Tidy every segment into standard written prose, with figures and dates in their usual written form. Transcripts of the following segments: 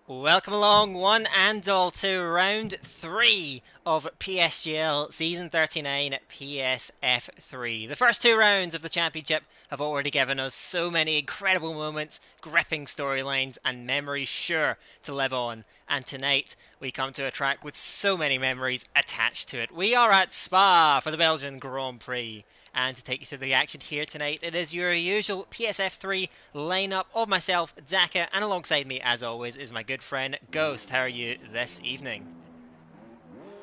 Welcome along, one and all, to round 3 of PSGL Season 39 PSF3. The first two rounds of the championship have already given us so many incredible moments, gripping storylines, and memories sure to live on. And tonight, we come to a track with so many memories attached to it. We are at Spa for the Belgian Grand Prix. And to take you through the action here tonight, it is your usual PSF3 lineup of myself, Daka, and alongside me, as always, is my good friend Ghost. How are you this evening?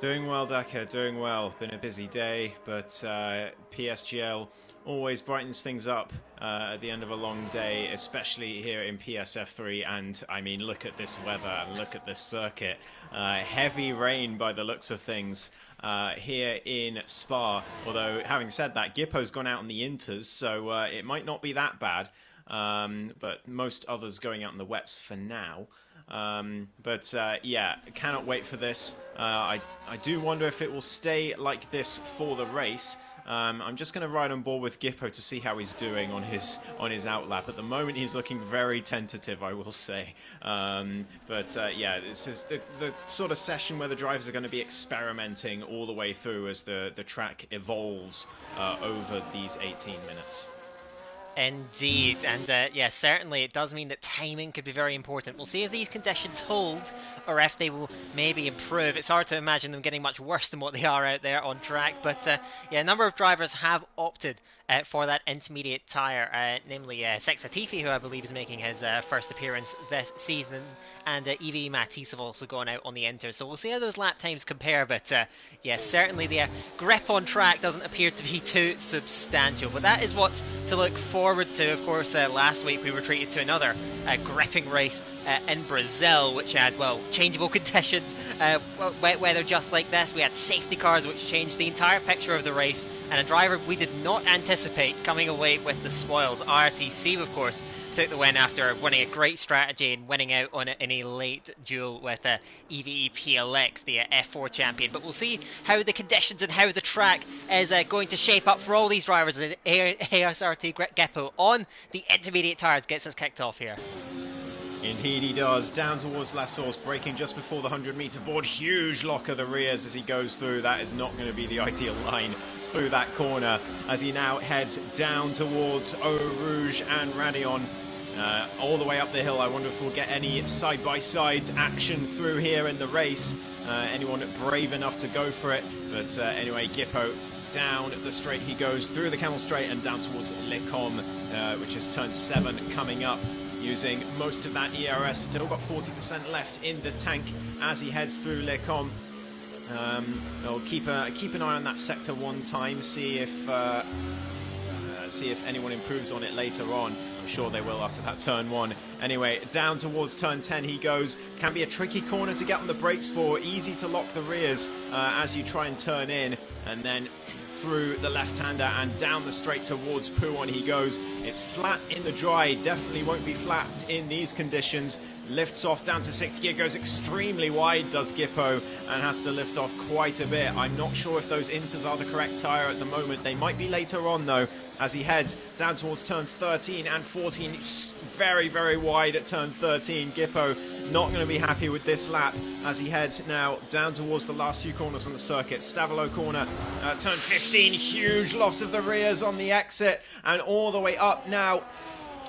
Doing well, Daka, doing well. Been a busy day, but PSGL always brightens things up at the end of a long day, especially here in PSF3. And I mean, look at this weather and look at this circuit. Heavy rain by the looks of things here in Spa. Although, having said that, Gippo's gone out on the Inters, so it might not be that bad. But most others going out in the wets for now. Yeah, cannot wait for this. I do wonder if it will stay like this for the race. I'm just going to ride on board with Gippo to see how he's doing on his outlap. At the moment, he's looking very tentative, I will say. Yeah, this is the sort of session where the drivers are going to be experimenting all the way through as the track evolves over these 18 minutes. Indeed, and yeah, certainly it does mean that timing could be very important. We'll see if these conditions hold or if they will maybe improve. It's hard to imagine them getting much worse than what they are out there on track, but yeah, a number of drivers have opted for that intermediate tyre, namely Sex Latifi, who I believe is making his first appearance this season, and Evie Matisse have also gone out on the Inter. So we'll see how those lap times compare, but yeah, certainly the grip on track doesn't appear to be too substantial. But that is what's to look forward to. Of course, last week we were treated to another gripping race in Brazil, which had, well, changeable conditions, weather just like this. We had safety cars which changed the entire picture of the race, and a driver we did not anticipate coming away with the spoils. RTC, of course, took the win after winning a great strategy and winning out on it in a late duel with EVE PLX, the F4 champion. But we'll see how the conditions and how the track is going to shape up for all these drivers as ASRT Geppo on the intermediate tyres gets us kicked off here. Indeed he does. Down towards Lassource, braking just before the 100-metre board. Huge lock of the rears as he goes through. That is not going to be the ideal line through that corner as he now heads down towards Eau Rouge and Radion. All the way up the hill. I wonder if we'll get any side-by-side action through here in the race. Anyone brave enough to go for it. But anyway, Gippo down the straight he goes through the Camel Straight and down towards Le Com, which is turn 7 coming up. Using most of that ERS, still got 40% left in the tank as he heads through Le Com. I'll keep an eye on that sector one time, see if anyone improves on it later on. I'm sure they will after that turn 1. Anyway, down towards turn 10 he goes. Can be a tricky corner to get on the brakes for. Easy to lock the rears as you try and turn in, and then through the left-hander and down the straight towards Pouon he goes. It's flat in the dry, definitely won't be flat in these conditions. Lifts off down to 6th gear, goes extremely wide, does Gippo, and has to lift off quite a bit. I'm not sure if those Inters are the correct tyre at the moment. They might be later on, though, as he heads down towards turn 13 and 14. It's very, very wide at turn 13. Gippo not going to be happy with this lap as he heads now down towards the last few corners on the circuit. Stavilo corner, turn 15, huge loss of the rears on the exit, and all the way up now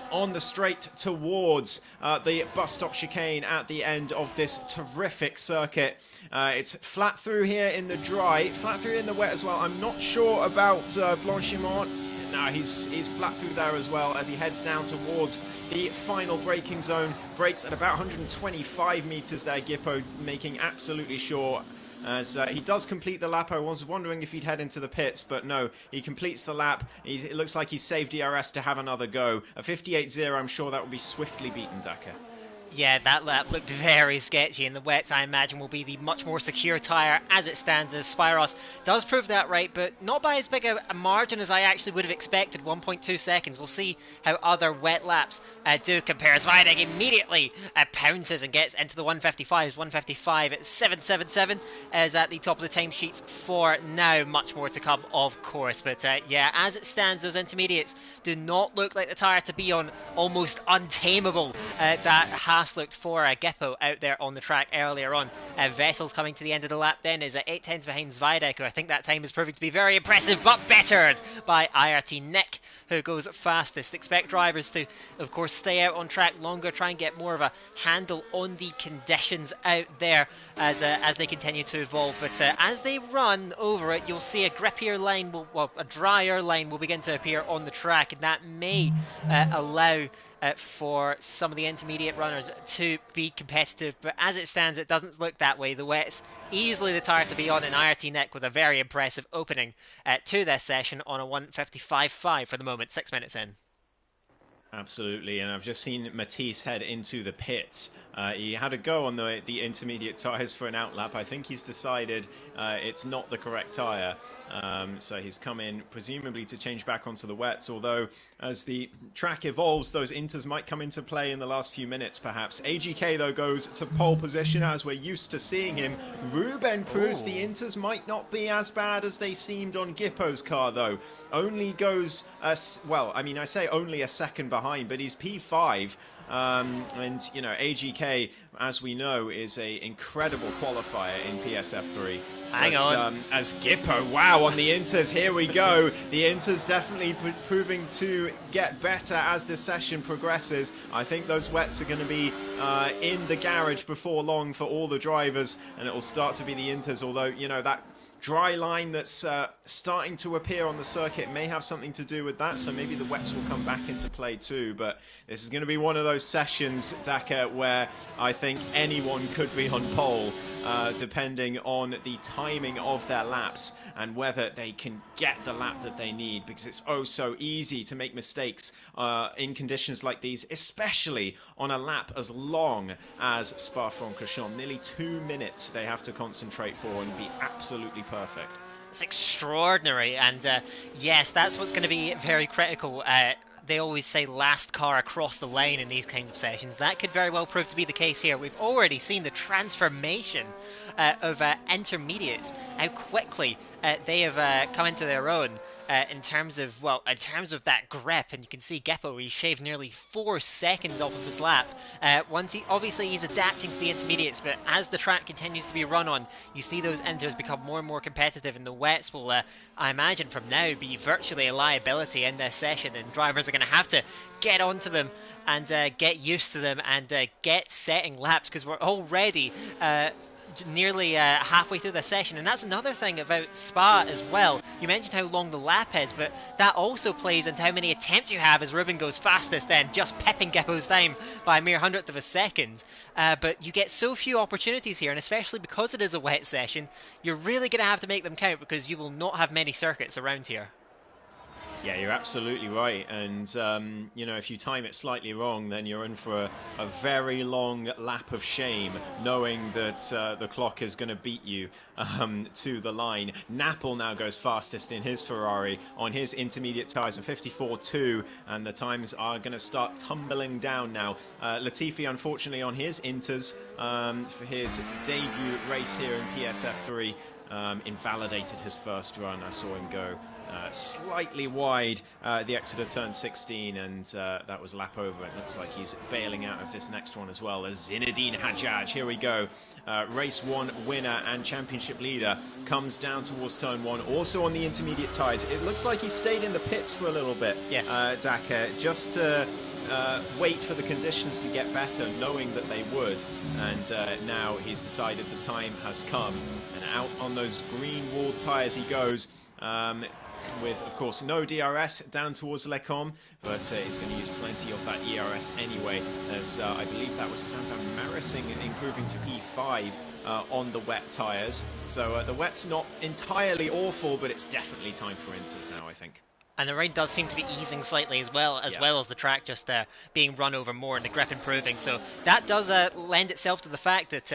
on the straight towards the bus stop chicane at the end of this terrific circuit. It's flat through here in the dry, flat through in the wet as well. I'm not sure about Blanchimont. No, he's flat through there as well as he heads down towards the final braking zone. Brakes at about 125 meters there, Gippo, making absolutely sure. As he does complete the lap. I was wondering if he'd head into the pits, but no, he completes the lap. It looks like he's saved DRS to have another go. A 58.0, I'm sure that will be swiftly beaten, Daka. Yeah, that lap looked very sketchy, and the wets, I imagine, will be the much more secure tyre as it stands, as Spyros does prove that right, but not by as big a margin as I actually would have expected, 1.2 seconds. We'll see how other wet laps do compare. As Vidig immediately pounces and gets into the 155s. 155 at 777 is at the top of the timesheets for now. Much more to come, of course, but yeah, as it stands, those intermediates do not look like the tyre to be on almost untamable. That has last looked for Geppo out there on the track earlier on. Vessel's coming to the end of the lap then, is at 8 tenths behind Zvidek, who I think that time is proving to be very impressive, but bettered by IRT Nick, who goes fastest. Expect drivers to, of course, stay out on track longer, try and get more of a handle on the conditions out there as they continue to evolve. But as they run over it, you'll see a grippier line, a drier line will begin to appear on the track, and that may allow for some of the intermediate runners to be competitive, but as it stands, it doesn't look that way. The wet's easily the tyre to be on, and IRT Nick with a very impressive opening to this session on a 1:55.5 for the moment, 6 minutes in. Absolutely, and I've just seen Matisse head into the pits. He had a go on the intermediate tyres for an outlap. I think he's decided it's not the correct tyre. So he's come in presumably to change back onto the wets, although as the track evolves, those inters might come into play in the last few minutes perhaps. AGK though goes to pole position as we're used to seeing him. Ruben proves the inters might not be as bad as they seemed on Gippo's car though. Only goes, well, I mean I say only a second behind, but he's P5. And you know, AGK, as we know, is a incredible qualifier in PSF3. Hang on. As Gippo, wow, on the inters, here we go. The inters definitely proving to get better as this session progresses. I think those wets are going to be in the garage before long for all the drivers, and it will start to be the inters, although, you know, that dry line that's starting to appear on the circuit may have something to do with that, so maybe the wets will come back into play too. But this is going to be one of those sessions, Daka, where I think anyone could be on pole, depending on the timing of their laps and whether they can get the lap that they need, because it's oh so easy to make mistakes in conditions like these, especially on a lap as long as Spa-Francorchamps. Nearly 2 minutes they have to concentrate for and be absolutely perfect. It's extraordinary, and yes, that's what's going to be very critical. They always say last car across the line in these kinds of sessions. That could very well prove to be the case here. We've already seen the transformation of intermediates, how quickly they have come into their own. In terms of that grip, and you can see Geppo, he shaved nearly 4 seconds off of his lap. Obviously he's adapting to the intermediates, but as the track continues to be run on, you see those inters become more and more competitive, and the wets will, I imagine from now, be virtually a liability in this session, and drivers are going to have to get onto them and get used to them and get setting laps, because we're already nearly halfway through the session. And that's another thing about Spa as well. You mentioned how long the lap is, but that also plays into how many attempts you have, as Ruben goes fastest then, just pepping Geppo's time by a mere 100th of a second. But you get so few opportunities here, and especially because it is a wet session, you're really going to have to make them count, because you will not have many circuits around here. Yeah, you're absolutely right, and you know, if you time it slightly wrong, then you're in for a very long lap of shame, knowing that the clock is going to beat you to the line. Napple now goes fastest in his Ferrari on his intermediate tyres of 54.2, and the times are going to start tumbling down now. Latifi, unfortunately, on his inters for his debut race here in PSF3, invalidated his first run. I saw him go slightly wide the Exeter turn 16, and that was lap over. It looks like he's bailing out of this next one as well as Zinedine Hajjaj. Here we go. Race 1 winner and championship leader comes down towards turn 1, also on the intermediate tyres. It looks like he stayed in the pits for a little bit, yes, Daka, just to wait for the conditions to get better, knowing that they would. And now he's decided the time has come, and out on those green walled tyres he goes. With, of course, no DRS down towards Lecom, but he's going to use plenty of that ERS anyway, as I believe that was Sanfan Marising improving to P5 on the wet tyres. So the wet's not entirely awful, but it's definitely time for inters now, I think. And the rain does seem to be easing slightly as well as the track just being run over more and the grip improving. So that does lend itself to the fact that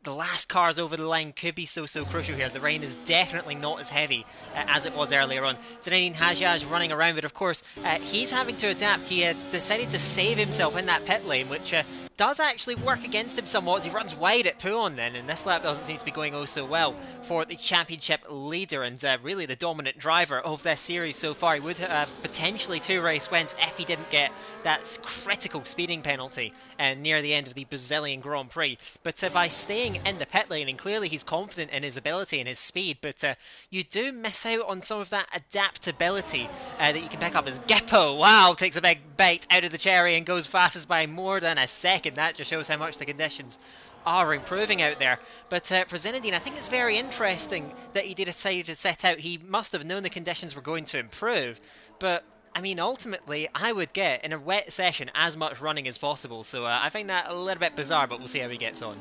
the last cars over the line could be so crucial here. The rain is definitely not as heavy as it was earlier on. Zinedine Hajjaj running around, but of course he's having to adapt. He decided to save himself in that pit lane, which does actually work against him somewhat as he runs wide at Puon then, and this lap doesn't seem to be going oh so well for the championship leader and really the dominant driver of this series so far. He would have potentially 2 race wins if he didn't get that critical speeding penalty near the end of the Brazilian Grand Prix. But by staying in the pit lane, and clearly he's confident in his ability and his speed, but you do miss out on some of that adaptability that you can pick up as Geppo. Wow, takes a big bite out of the cherry and goes fastest by more than a second. That just shows how much the conditions are improving out there. But for Zinedine, I think it's very interesting that he did decide to set out. He must have known the conditions were going to improve, but I mean, ultimately, I would get in a wet session as much running as possible. So I find that a little bit bizarre, but we'll see how he gets on.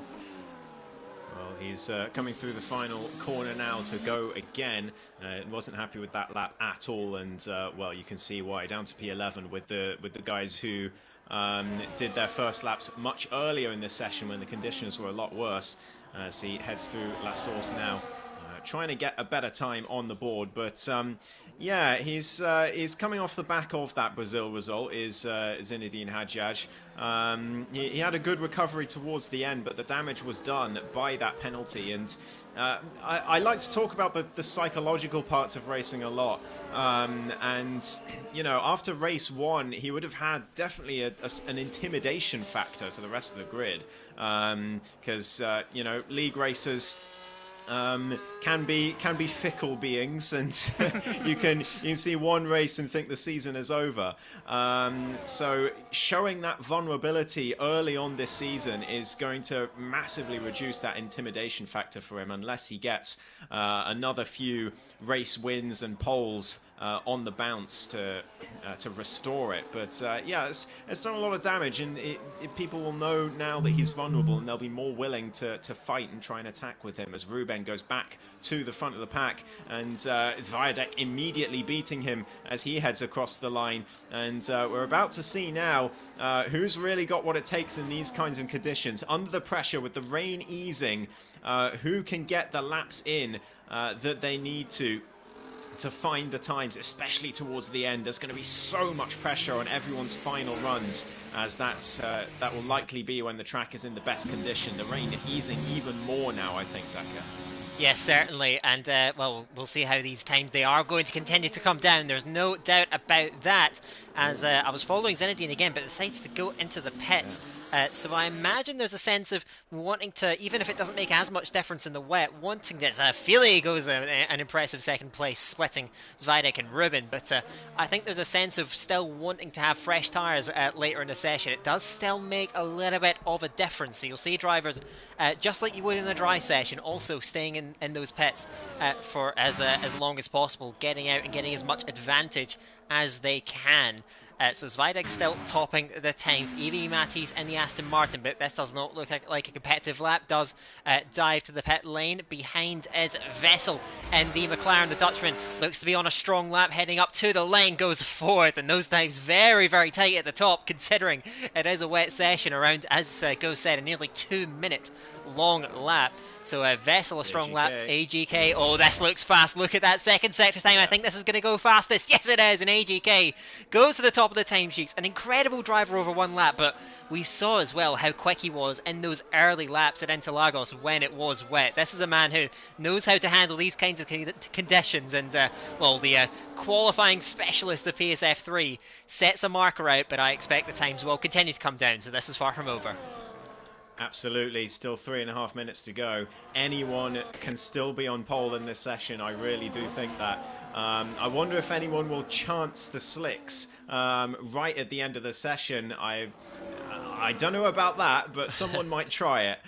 Well, he's coming through the final corner now to go again. Wasn't happy with that lap at all, and well, you can see why. Down to P11 with the guys who did their first laps much earlier in this session when the conditions were a lot worse. As he heads through La Source now, trying to get a better time on the board, but yeah, he's coming off the back of that Brazil result. Is Zinedine Hadjaj. He had a good recovery towards the end, but the damage was done by that penalty. And I like to talk about the psychological parts of racing a lot. And you know, after race 1, he would have had definitely an intimidation factor to the rest of the grid, because you know, league racers can be fickle beings, and you can see one race and think the season is over. So showing that vulnerability early on this season is going to massively reduce that intimidation factor for him, unless he gets another few race wins and poles on the bounce to restore it. But yeah, it's done a lot of damage, and people will know now that he's vulnerable, and they'll be more willing to fight and try and attack with him, as Ruben goes back to the front of the pack, and Viadec immediately beating him as he heads across the line. And we're about to see now who's really got what it takes in these kinds of conditions, under the pressure with the rain easing, who can get the laps in that they need to find the times, especially towards the end. There's going to be so much pressure on everyone's final runs, as that will likely be when the track is in the best condition. The rain easing even more now, I think, Daka. Yes, certainly, and well, we'll see how these times they are going to continue to come down. There's no doubt about that. As I was following Zinedine again, but decides to go into the pits. So I imagine there's a sense of wanting to, even if it doesn't make as much difference in the wet, wanting this. Fili goes an impressive second place, splitting Zvidek and Rubin. But I think there's a sense of still wanting to have fresh tyres later in the session. It does still make a little bit of a difference. So you'll see drivers, just like you would in a dry session, also staying in those pits for as long as possible, getting out and getting as much advantage as they can. So Zvidek still topping the times. Evie Matisse in the Aston Martin, but this does not look like a competitive lap. Does dive to the pit lane. Behind is Vessel in the McLaren. The Dutchman looks to be on a strong lap, heading up to the lane, goes fourth, and those times very, very tight at the top, considering it is a wet session around, as Go said, a nearly 2-minute long lap. So Vessel, a strong lap. AGK, oh, this looks fast. Look at that second sector time. I think this is going to go fastest. Yes, it is. And AGK goes to the top of the timesheets. An incredible driver over one lap, but we saw as well how quick he was in those early laps at Interlagos when it was wet. This is a man who knows how to handle these kinds of conditions, and well, the qualifying specialist of PSF3 sets a marker out, but I expect the times will continue to come down, so this is far from over. Absolutely, still 3.5 minutes to go. Anyone can still be on pole in this session. I really do think that. I wonder if anyone will chance the slicks right at the end of the session. I don't know about that, but someone might try it.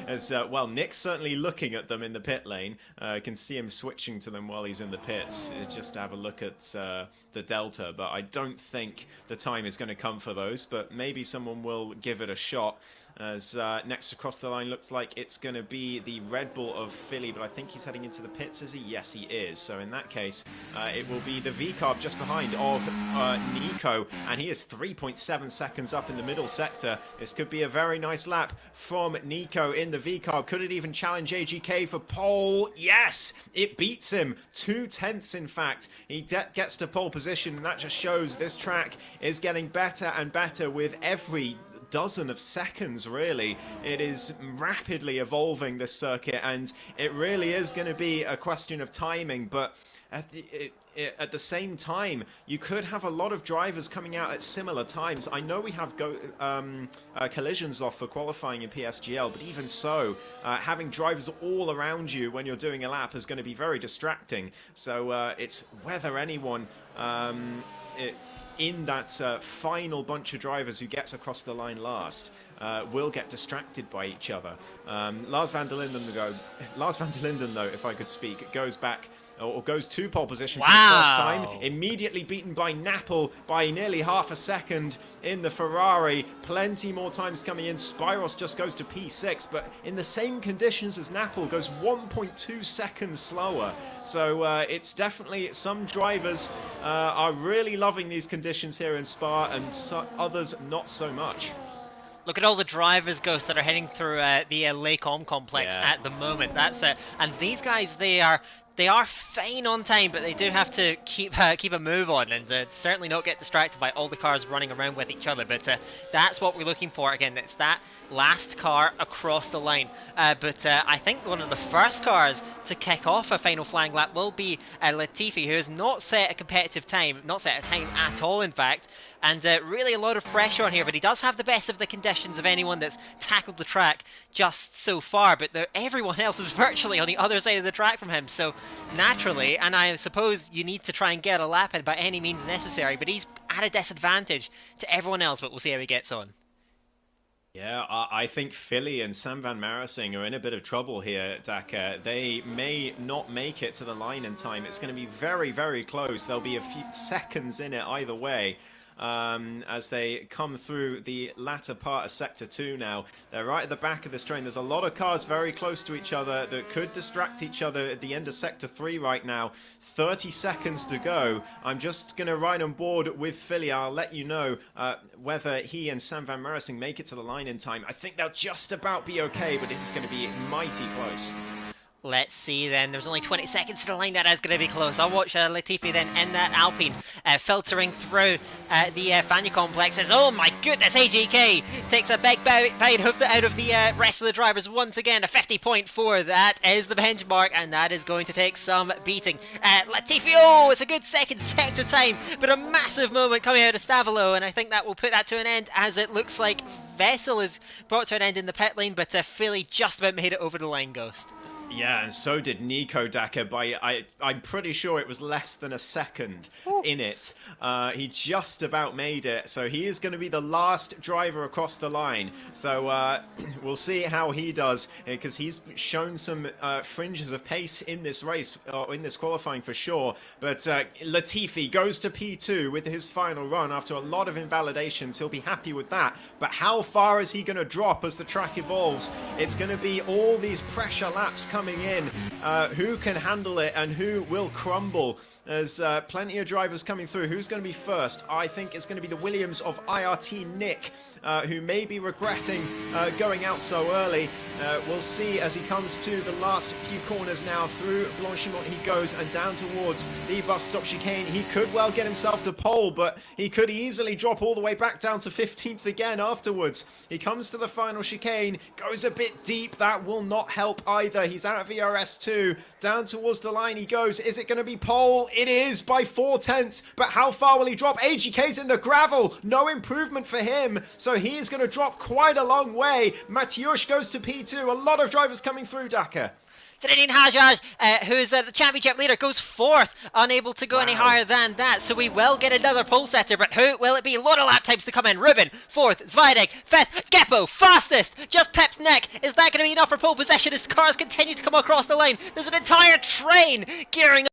As well, Nick's certainly looking at them in the pit lane. I can see him switching to them while he's in the pits, just to have a look at the delta. But I don't think the time is going to come for those. But maybe someone will give it a shot. As next across the line looks like it's going to be the Red Bull of Philly, but I think he's heading into the pits, is he? Yes, he is. So in that case, it will be the V-Carb just behind of Nico, and he is 3.7 seconds up in the middle sector. This could be a very nice lap from Nico in the V-Carb. Could it even challenge AGK for pole? Yes, it beats him. 2/10 in fact. He gets to pole position, and that just shows this track is getting better and better with every dozen of seconds, really. It is rapidly evolving, this circuit, and it really is going to be a question of timing, but at the same time, you could have a lot of drivers coming out at similar times. I know we have collisions off for qualifying in PSGL, but even so, having drivers all around you when you're doing a lap is going to be very distracting. So it's whether anyone in that final bunch of drivers who gets across the line last will get distracted by each other. Lars van der Linden, though, if I could speak, goes back or goes to pole position for the first time, immediately beaten by Napple by nearly half a second in the Ferrari. Plenty more times coming in. Spyros just goes to P6, but in the same conditions as Napple, goes 1.2 seconds slower. So it's definitely, some drivers are really loving these conditions here in Spa, and others not so much. Look at all the drivers, Ghost, that are heading through the Lake Om complex at the moment. That's and these guys, they are fine on time, but they do have to keep a move on, and certainly not get distracted by all the cars running around with each other. But that's what we're looking for. Again, it's that last car across the line. But I think one of the first cars to kick off a final flying lap will be Latifi, who has not set a competitive time, not set a time at all, in fact. And really a lot of pressure on here, but he does have the best of the conditions of anyone that's tackled the track just so far, but everyone else is virtually on the other side of the track from him, so naturally, and I suppose you need to try and get a lap in by any means necessary, but he's at a disadvantage to everyone else, but we'll see how he gets on. Yeah, I think Philly and Sam Van Marising are in a bit of trouble here, Daka. They may not make it to the line in time. It's going to be very, very close. There'll be a few seconds in it either way. As they come through the latter part of Sector 2 now. They're right at the back of the train. There's a lot of cars very close to each other that could distract each other at the end of Sector 3 right now. 30 seconds to go. I'm just going to ride on board with Philly. I'll let you know whether he and Sam Van Marising make it to the line in time. I think they'll just about be okay, but it is going to be mighty close. Let's see then. There's only 20 seconds to the line. That is going to be close. I'll watch Latifi then in that Alpine filtering through the Fania complexes. Oh my goodness, AGK takes a big bite out of the rest of the drivers once again. A 50.4. That is the benchmark, and that is going to take some beating. Latifi, oh, it's a good second sector time, but a massive moment coming out of Stavolo, and I think that will put that to an end, as it looks like Vessel is brought to an end in the pit lane, but Philly just about made it over the line, Ghost. Yeah, and so did Nico Daka by, I'm pretty sure it was less than a second in it. He just about made it, so he is going to be the last driver across the line. So we'll see how he does, because he's shown some fringes of pace in this race, or in this qualifying for sure. But Latifi goes to P2 with his final run after a lot of invalidations. He'll be happy with that. But how far is he going to drop as the track evolves? It's going to be all these pressure laps coming in. Who can handle it and who will crumble? There's plenty of drivers coming through. Who's going to be first? I think it's going to be the Williams of IRT Nick, who may be regretting going out so early. We'll see as he comes to the last few corners now. Through Blanchimont he goes, and down towards the bus stop chicane. He could well get himself to pole, but he could easily drop all the way back down to 15th again afterwards. He comes to the final chicane, goes a bit deep. That will not help either. He's out of VRS2. Down towards the line he goes. Is it going to be pole? It is by 4/10, but how far will he drop? AGK's in the gravel. No improvement for him, so he is going to drop quite a long way. Mathieusz goes to P2. A lot of drivers coming through, Daka. Zinedine Hajjaj, who's the championship leader, goes fourth, unable to go any higher than that. So we will get another pole setter, but who will it be? A lot of lap times to come in. Ruben, fourth. Zweideg, fifth. Geppo, fastest. Just Pep's neck. Is that going to be enough for pole position as cars continue to come across the line? There's an entire train gearing up.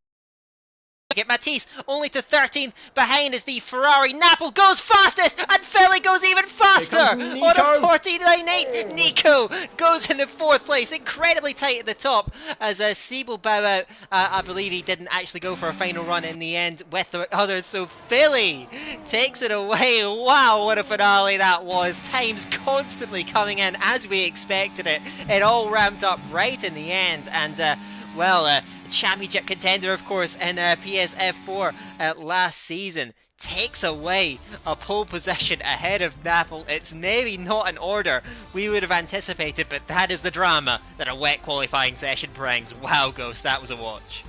Matisse only to 13th. Behind is the Ferrari. Napple goes fastest, and Philly goes even faster on a 49.8. Nico goes in the fourth place, incredibly tight at the top as Siebel bow out. I believe he didn't actually go for a final run in the end with the others, so Philly takes it away. Wow, what a finale that was. Times constantly coming in as we expected it. It all ramped up right in the end, and championship contender, of course, in PSF4 last season, takes away a pole position ahead of Napoli. It's maybe not an order we would have anticipated, but that is the drama that a wet qualifying session brings. Wow, Ghost, that was a watch.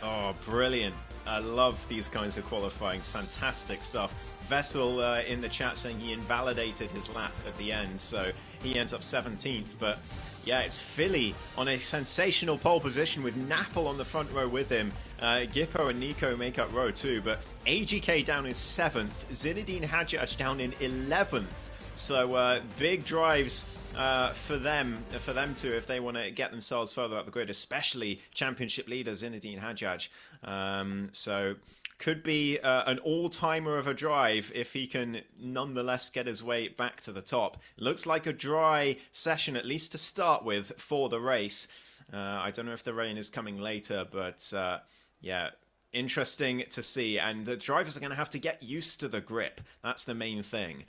Oh, brilliant. I love these kinds of qualifying. It's fantastic stuff. Vessel in the chat saying he invalidated his lap at the end, so he ends up 17th. But yeah, it's Philly on a sensational pole position with Napple on the front row with him. Gippo and Nico make up row 2, but AGK down in 7th, Zinedine Hadjaj down in 11th. So big drives for them to, if they want to get themselves further up the grid, especially championship leader Zinedine Hadjaj. So could be an all-timer of a drive if he can nonetheless get his way back to the top. Looks like a dry session, at least to start with, for the race. I don't know if the rain is coming later, but yeah, interesting to see. And the drivers are going to have to get used to the grip. That's the main thing.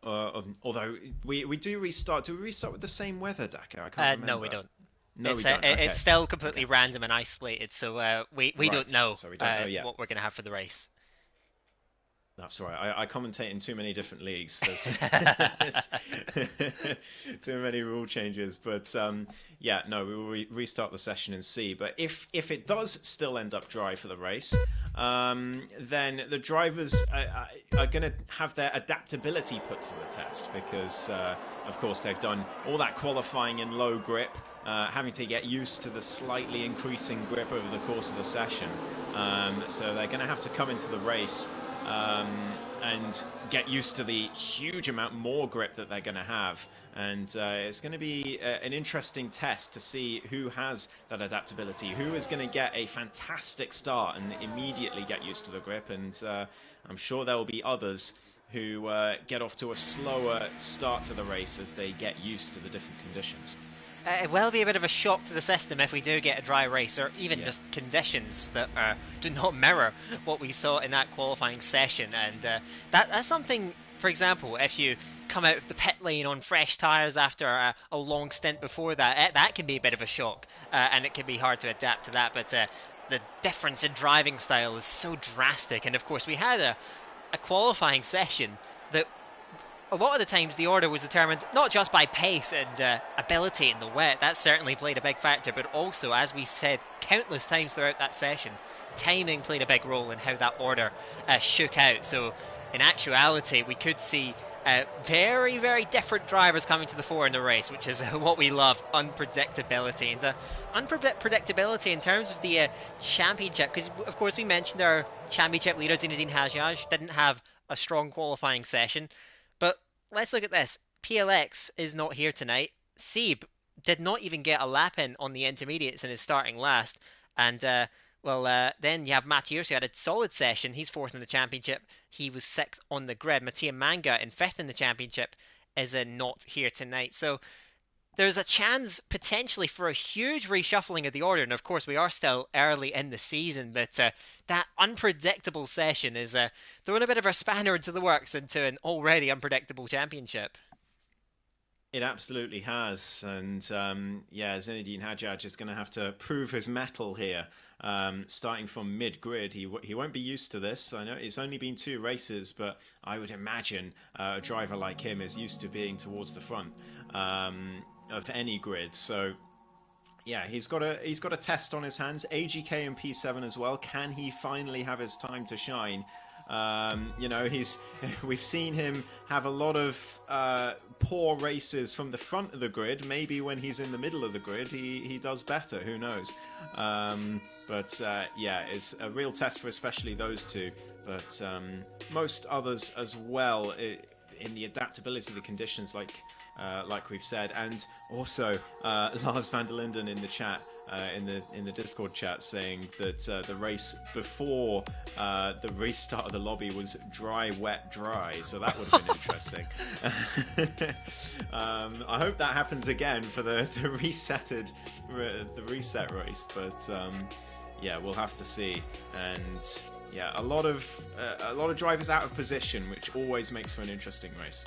Although we do restart. Do we restart with the same weather, Dakar? I can't remember. No, we don't. No, it's we don't. Okay. it's still completely random and isolated, so we Right. don't know, So we don't know yet what we're going to have for the race. That's right. I commentate in too many different leagues. There's too many rule changes. But yeah, no, we will restart the session and see. But if it does still end up dry for the race, then the drivers are going to have their adaptability put to the test because, of course, they've done all that qualifying in low grip, having to get used to the slightly increasing grip over the course of the session. So they're going to have to come into the race and get used to the huge amount more grip that they're going to have. And it's going to be an interesting test to see who has that adaptability, who is going to get a fantastic start and immediately get used to the grip. And I'm sure there will be others who get off to a slower start to the race as they get used to the different conditions. It will be a bit of a shock to the system if we do get a dry race, or even just conditions that do not mirror what we saw in that qualifying session. And that's something, for example, if you come out of the pit lane on fresh tyres after a long stint before that, that can be a bit of a shock, and it can be hard to adapt to that. But the difference in driving style is so drastic. And of course, we had a qualifying session that a lot of the times the order was determined not just by pace and ability in the wet. That certainly played a big factor, but also, as we said countless times throughout that session, timing played a big role in how that order shook out. So in actuality, we could see very, very different drivers coming to the fore in the race, which is what we love, unpredictability. And unpredictability in terms of the championship, because of course we mentioned our championship leader Zinedine Hadjaj didn't have a strong qualifying session. But let's look at this. PLX is not here tonight. Seb did not even get a lap in on the intermediates and is starting last. And, then you have Matthias, who had a solid session. He's fourth in the championship. He was sixth on the grid. Mattia Manga in fifth in the championship is not here tonight. So there's a chance potentially for a huge reshuffling of the order. And of course, we are still early in the season, but that unpredictable session is throwing a bit of a spanner into the works into an already unpredictable championship. It absolutely has. And yeah, Zinedine Hadjaj is going to have to prove his mettle here. Starting from mid-grid, he won't be used to this. I know it's only been 2 races, but I would imagine a driver like him is used to being towards the front of any grid. So yeah, he's got a test on his hands. AGK and P7 as well. Can he finally have his time to shine? You know, we've seen him have a lot of poor races from the front of the grid. Maybe when he's in the middle of the grid, he does better. Who knows? But yeah, it's a real test for especially those two. But most others as well in the adaptability of the conditions, like we've said, and also Lars van der Linden in the chat. In the Discord chat, saying that the race before the restart of the lobby was dry, wet, dry. So that would have been interesting. I hope that happens again for the reset race. But yeah, we'll have to see. And yeah, a lot of drivers out of position, which always makes for an interesting race.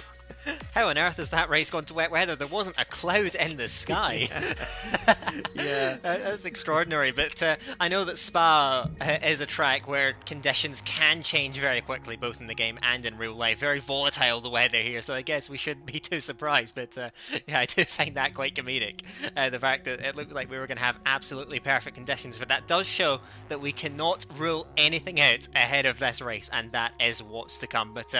How on earth has that race gone to wet weather? There wasn't a cloud in the sky. Yeah, yeah. That's extraordinary. But I know that Spa is a track where conditions can change very quickly, both in the game and in real life. Very volatile, the weather here, so I guess we shouldn't be too surprised. But yeah, I do find that quite comedic. The fact that it looked like we were going to have absolutely perfect conditions, but that does show that we cannot rule anything out ahead of this race, and that is what's to come. But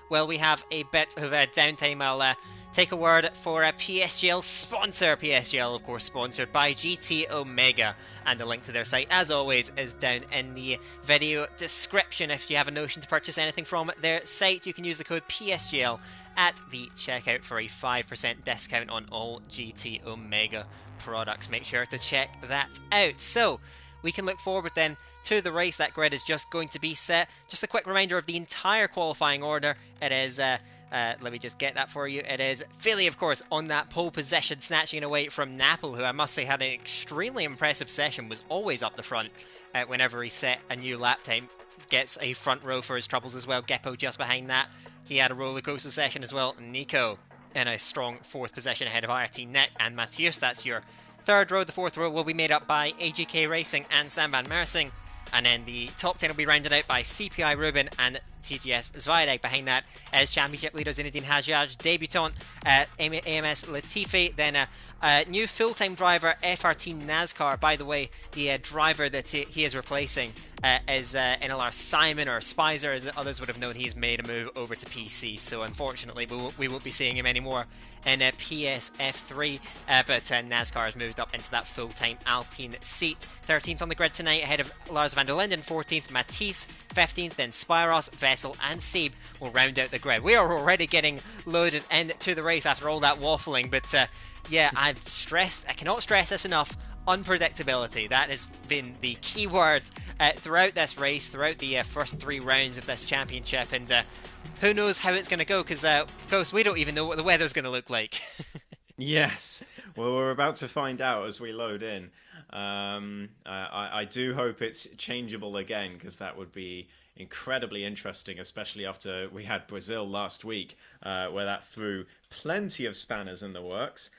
well, we have a bit of downtime. I'll take a word for a PSGL sponsor. PSGL, of course, sponsored by GT Omega, and the link to their site, as always, is down in the video description. If you have a notion to purchase anything from their site, you can use the code PSGL at the checkout for a 5% discount on all GT Omega products. Make sure to check that out. So, we can look forward then to the race. That grid is just going to be set. Just a quick reminder of the entire qualifying order. It is, let me just get that for you. It is Philly, of course, on that pole position, snatching it away from Napple, who I must say had an extremely impressive session, was always up the front whenever he set a new lap time. Gets a front row for his troubles as well. Geppo just behind that. He had a roller coaster session as well. Nico in a strong fourth position ahead of IRT Nick and Matthias. That's your third row. The fourth row will be made up by AGK Racing and Sam Van Mersing. And then the top 10 will be rounded out by CPI Rubin and TGS Zviadek. Behind that is Championship leader Zinedine Hajjaj, debutant AMS Latifi, then a new full-time driver FRT NASCAR. By the way, the driver that he is replacing is NLR Simon, or Spicer as others would have known. He's made a move over to PC, so unfortunately we won't be seeing him anymore in PSF3, but NASCAR has moved up into that full-time Alpine seat. 13th on the grid tonight ahead of Lars van der Linden. 14th Matisse, 15th then Spyros, Vessel and Sieb will round out the grid. We are already getting loaded into the race after all that waffling, but yeah, I cannot stress this enough. Unpredictability. That has been the key word throughout this race, throughout the first 3 rounds of this championship, and who knows how it's going to go, because of course we don't even know what the weather's going to look like. Yes. Well, we're about to find out as we load in. I do hope it's changeable again, because that would be incredibly interesting, especially after we had Brazil last week, where that threw plenty of spanners in the works,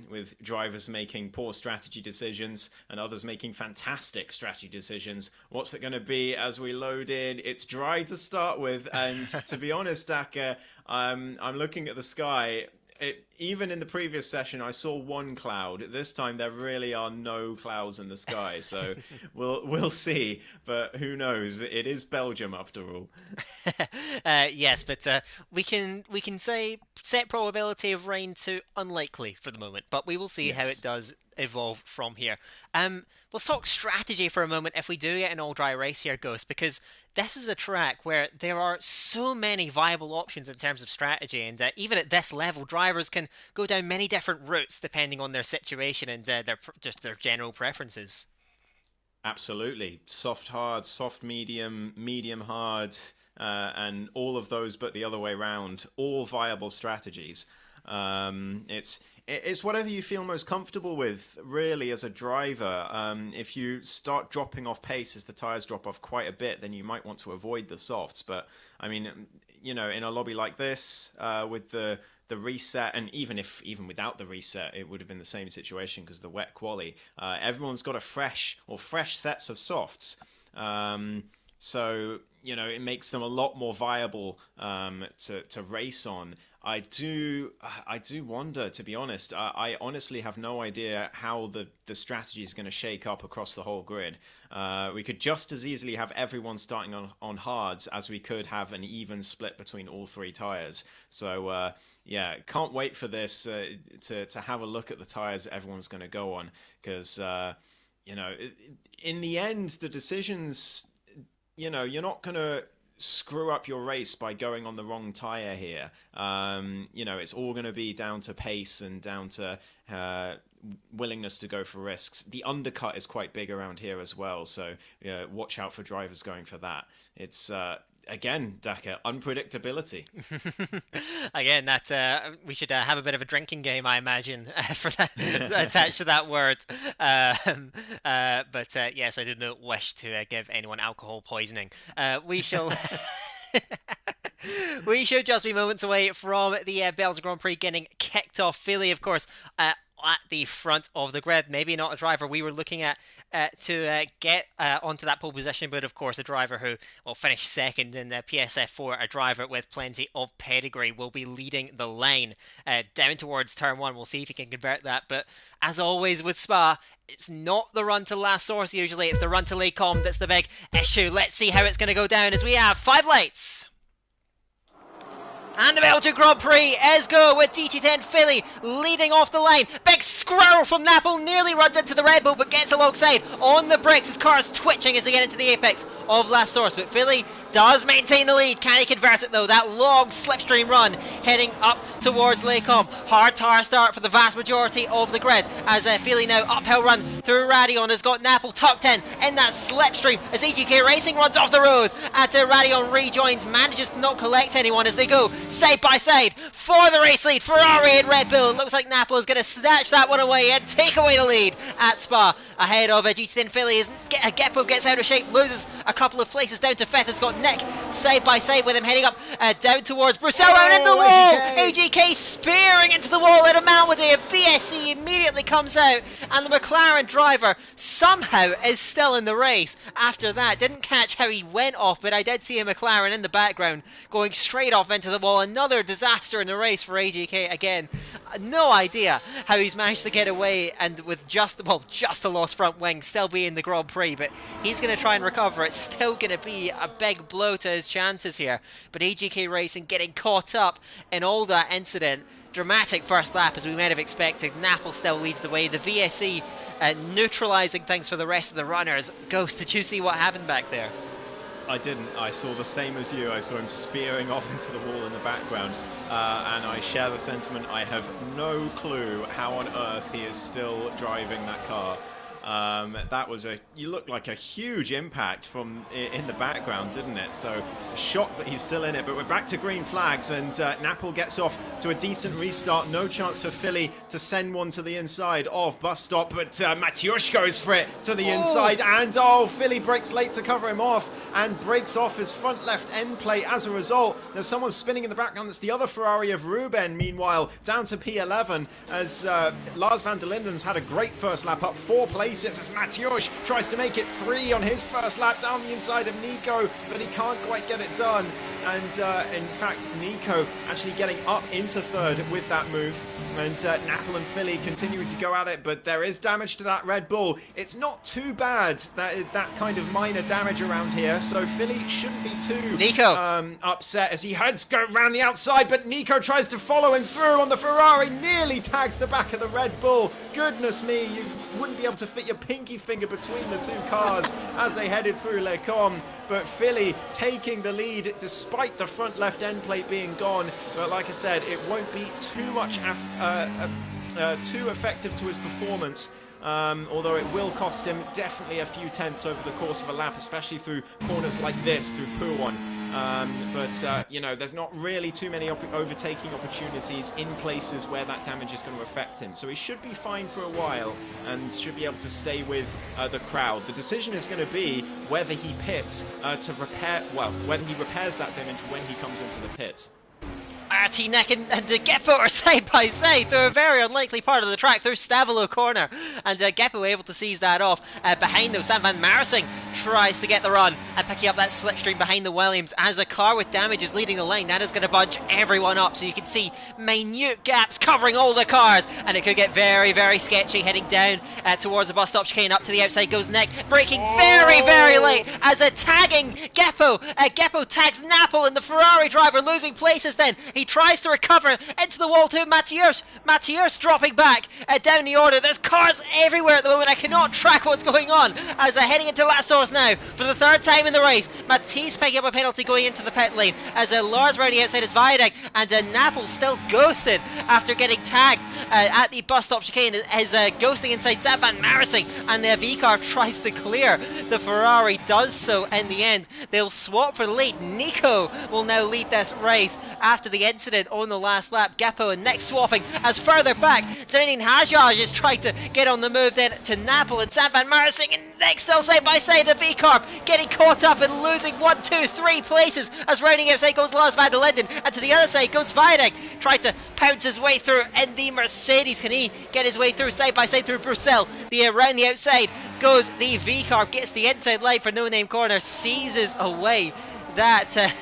with drivers making poor strategy decisions and others making fantastic strategy decisions. What's it going to be as we load in? It's dry to start with, and to be honest, Daka, I'm looking at the sky. Even in the previous session, I saw one cloud. This time, there really are no clouds in the sky, so we'll see. But who knows? It is Belgium after all. Yes, but we can say set probability of rain to unlikely for the moment, but we will see how it Yes. does evolve from here. Let's talk strategy for a moment if we do get an all dry race here, Ghost, because this is a track where there are so many viable options in terms of strategy, and even at this level, drivers can go down many different routes depending on their situation and just their general preferences. Absolutely. Soft hard, soft medium, medium hard, and all of those, but the other way around, all viable strategies. It's whatever you feel most comfortable with, really, as a driver. If you start dropping off pace as the tires drop off quite a bit, then you might want to avoid the softs. But I mean, in a lobby like this, with the reset, and even without the reset, it would have been the same situation because the wet quali. Everyone's got a fresh sets of softs. So it makes them a lot more viable to race on. I do wonder, to be honest. I honestly have no idea how the strategy is going to shake up across the whole grid. We could just as easily have everyone starting on hards as we could have an even split between all 3 tires. So yeah, can't wait for this to have a look at the tires that everyone's going to go on, because you know, in the end, the decisions, you're not going to screw up your race by going on the wrong tire here. It's all going to be down to pace and down to willingness to go for risks. The undercut is quite big around here as well, so watch out for drivers going for that. It's again, Daka, unpredictability. Again, that we should have a bit of a drinking game, I imagine, for that attached to that word. But yes, I do not wish to give anyone alcohol poisoning. We shall We should just be moments away from the Belgian Grand Prix getting kicked off. Philly, of course, at the front of the grid. Maybe not a driver we were looking at to get onto that pole position, but of course a driver who will finish second in the PSF4, a driver with plenty of pedigree, will be leading the line down towards turn one. We'll see if he can convert that, but as always with Spa, it's not the run to last source usually, it's the run to Les Combes that's the big issue. Let's see how it's going to go down as we have 5 lights. And the Belgian Grand Prix is go with DT10 Philly leading off the line. Big squirrel from Napple nearly runs into the Red Bull but gets alongside on the brakes. His car is twitching as they get into the apex of last source. But Philly does maintain the lead. Can he convert it though? That long slipstream run heading up towards Les Combes. Hard tire start for the vast majority of the grid as Philly now uphill run through Radion has got Napple tucked in that slipstream as EGK Racing runs off the road at Radion rejoins, manages to not collect anyone as they go side by side for the race lead. Ferrari and Red Bull. It looks like Napple is going to snatch that one away and take away the lead at Spa ahead of GT10 Philly as Geppo gets out of shape, loses a couple of places down to fifth. Has got Nick side by side with him heading up down towards Bruxelles and in the wall. AGK spearing into the wall out of Malmedy, and VSC immediately comes out and the McLaren driver somehow is still in the race after that. Didn't catch how he went off, but I did see a McLaren in the background going straight off into the wall. Another disaster in the race for AGK again. No idea how he's managed to get away and with just a lost front wing still be in the Grand Prix, but he's going to try and recover. It's still going to be a big blow to his chances here, but AGK Racing getting caught up in all that incident. Dramatic first lap as we might have expected. Napple still leads the way. The VSC neutralising things for the rest of the runners. Ghost, did you see what happened back there? I didn't. I saw the same as you. I saw him spearing off into the wall in the background. And I share the sentiment. I have no clue how on earth he is still driving that car. That was you looked like a huge impact from in the background, didn't it? So shocked that he's still in it, but we're back to green flags and Napple gets off to a decent restart. No chance for Philly to send one to the inside of bus stop, but Mateusz goes for it to the inside and Philly breaks late to cover him off and breaks off his front left end plate as a result. There's someone spinning in the background. That's the other Ferrari of Ruben, meanwhile down to P11 as Lars van der Linden's had a great first lap, up 4 places as Mateusz tries to make it 3 on his first lap down the inside of Nico, but he can't quite get it done. And in fact, Nico actually getting up into third with that move. And Napple and Philly continuing to go at it, but there is damage to that Red Bull. It's not too bad, that kind of minor damage around here, so Philly shouldn't be too upset as he heads go around the outside, but Nico tries to follow him through on the Ferrari, nearly tags the back of the Red Bull. Goodness me, you wouldn't be able to fit your pinky finger between the two cars as they headed through Les Combes. But Philly taking the lead despite the front left end plate being gone. But like I said, it won't be too much too effective to his performance. Although it will cost him definitely a few tenths over the course of a lap, especially through corners like this, through Pouillon. But you know, there's not really too many overtaking opportunities in places where that damage is going to affect him. So he should be fine for a while and should be able to stay with the crowd. The decision is going to be whether he pits to repair, well, whether he repairs that damage when he comes into the pits. Nick and Geppo are side by side through a very unlikely part of the track, through Stavelo corner, and Geppo able to seize that off. Behind them, Sam van Marsing tries to get the run and picking up that slipstream behind the Williams as a car with damage is leading the line. That is going to budge everyone up, so you can see minute gaps covering all the cars, and it could get very, very sketchy heading down towards the bus stop chicane. Up to the outside goes Nick, braking very, very late as tagging Geppo. Geppo tags Napple and the Ferrari driver losing places then. He tries to recover into the wall to Mateusz. Mateusz dropping back down the order. There's cars everywhere at the moment. I cannot track what's going on as heading into last source now for the 3rd time in the race. Matisse picking up a penalty going into the pit lane as Lars already outside his viaduct, and Napple still ghosted after getting tagged at the bus stop chicane as ghosting inside Sam van Marsing, and the V car tries to clear. The Ferrari does so in the end. They'll swap for the lead. Nico will now lead this race after the incident incident on the last lap. Geppo and Nick swapping as further back, Zanine Hajar is trying to get on the move then to Napel and Sam Van Marsing, and Nick still side by side of V-Carb, getting caught up and losing 1, 2, 3 places as rounding outside goes Lars van der Linden, and to the other side goes Weiding, trying to pounce his way through in the Mercedes. Can he get his way through side by side through Bruxelles? Around the outside goes the V-Carb, gets the inside line for No Name Corner, seizes away that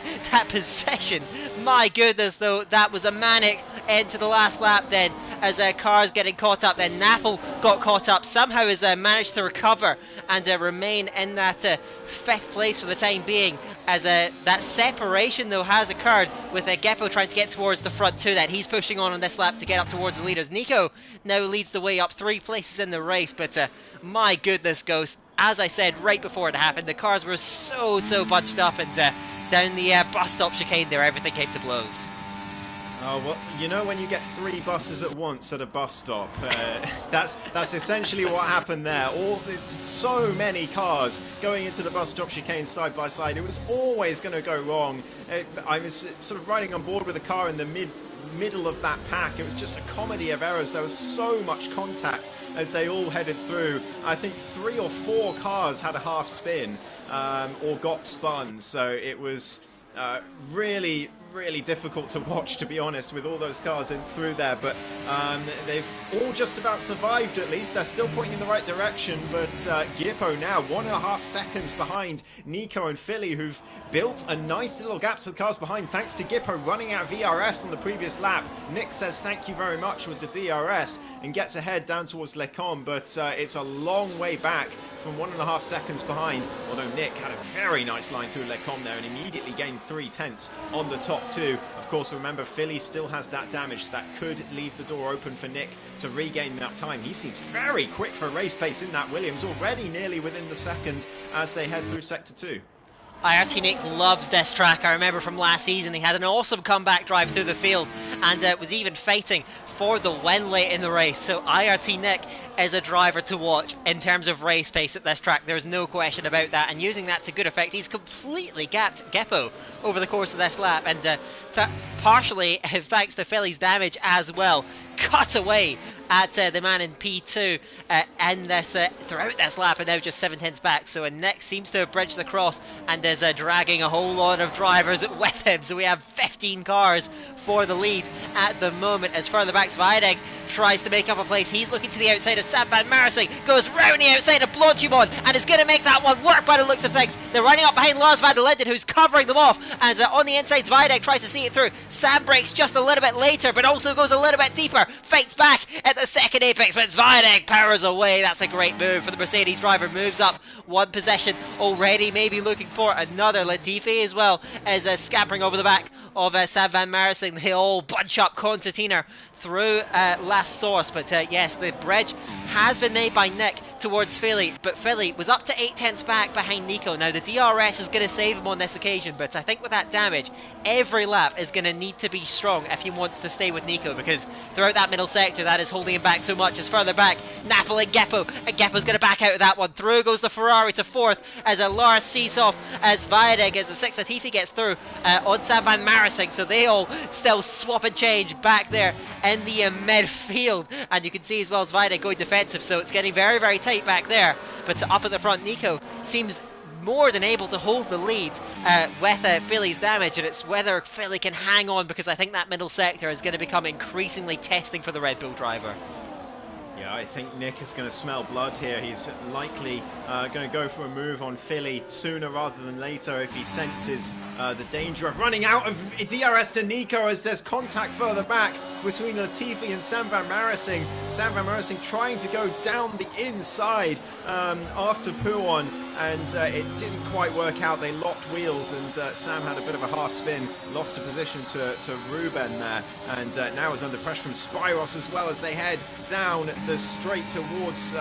possession. My goodness, though, that was a manic end to the last lap then, as cars getting caught up. Then Napel got caught up, somehow has managed to recover and remain in that 5th place for the time being, as that separation though has occurred with Geppo trying to get towards the front too. That he's pushing on this lap to get up towards the leaders. Nico now leads the way up 3 places in the race, but my goodness, Ghost, as I said right before it happened, the cars were so bunched up, and down the bus stop chicane there, everything came to blows. Oh, well, you know when you get 3 buses at once at a bus stop, that's essentially what happened there. So many cars going into the bus stop chicane side by side. It was always going to go wrong. I was sort of riding on board with a car in the middle of that pack. It was just a comedy of errors. There was so much contact as they all headed through. I think 3 or 4 cars had a half spin or got spun, so it was really difficult to watch, to be honest, with all those cars in through there. But they've all just about survived, at least. They're still pointing in the right direction, but Gippo now 1.5 seconds behind Nico and Philly, who've built a nice little gap to the cars behind thanks to Gippo running out VRS on the previous lap. Nick says thank you very much with the DRS and gets ahead down towards Lecombe, but it's a long way back from 1.5 seconds behind, although Nick had a very nice line through Lecombe there and immediately gained 3/10 on the top 2. Of course, remember, Philly still has that damage that could leave the door open for Nick to regain that time. He seems very quick for race pace in that Williams, already nearly within the second as they head through sector 2. IRT Nick loves this track. I remember from last season he had an awesome comeback drive through the field and was even fighting for the win late in the race. So IRT Nick is a driver to watch in terms of race pace at this track. There's no question about that, and using that to good effect. He's completely gapped Geppo over the course of this lap, and partially thanks to Philly's damage as well. Cut away at the man in P2 in this throughout this lap, and now just 7/10 back. So Nick seems to have bridged the cross and is dragging a whole lot of drivers with him. So we have 15 cars for the lead at the moment, as further back Weiding tries to make up a place. He's looking to the outside of Sam Van Marsing, goes round the outside of Blanchimon and is going to make that one work by the looks of things. They're running up behind Lars van der Linden, who's covering them off, and on the inside Weiding tries to see it through. Sam breaks just a little bit later, but also goes a little bit deeper, fights back at the second apex, but Weiding powers away. That's a great move for the Mercedes driver, moves up 1 possession already, maybe looking for another. Latifi as well as scampering over the back of Sam Van Marsing. They all bunch up Concertina through last source, but yes, the bridge has been made by Nick towards Philly, but Philly was up to 8/10 back behind Nico. Now the DRS is going to save him on this occasion, but I think with that damage, every lap is going to need to be strong if he wants to stay with Nico, because throughout that middle sector that is holding him back so much. As further back, Napel and Geppo, and Geppo's going to back out of that one. Through goes the Ferrari to 4th as Lars sees off as Weiding, as the 6th Latifi gets through on Sam Van Marsing, so they all still swap and change back there in the midfield, and you can see as well as Weiding going defensive, so it's getting very tight back there. But up at the front, Nico seems more than able to hold the lead with Philly's damage, and it's whether Philly can hang on, because I think that middle sector is going to become increasingly testing for the Red Bull driver. Yeah, I think Nick is going to smell blood here. He's likely going to go for a move on Philly sooner rather than later if he senses the danger of running out of DRS to Nico, as there's contact further back between Latifi and Sam Van Marsing. Sam Van Marsing trying to go down the inside after Pouon, and it didn't quite work out. They locked wheels, and Sam had a bit of a half spin, lost a position to Ruben there, and now is under pressure from Spyros as well as they head down the straight towards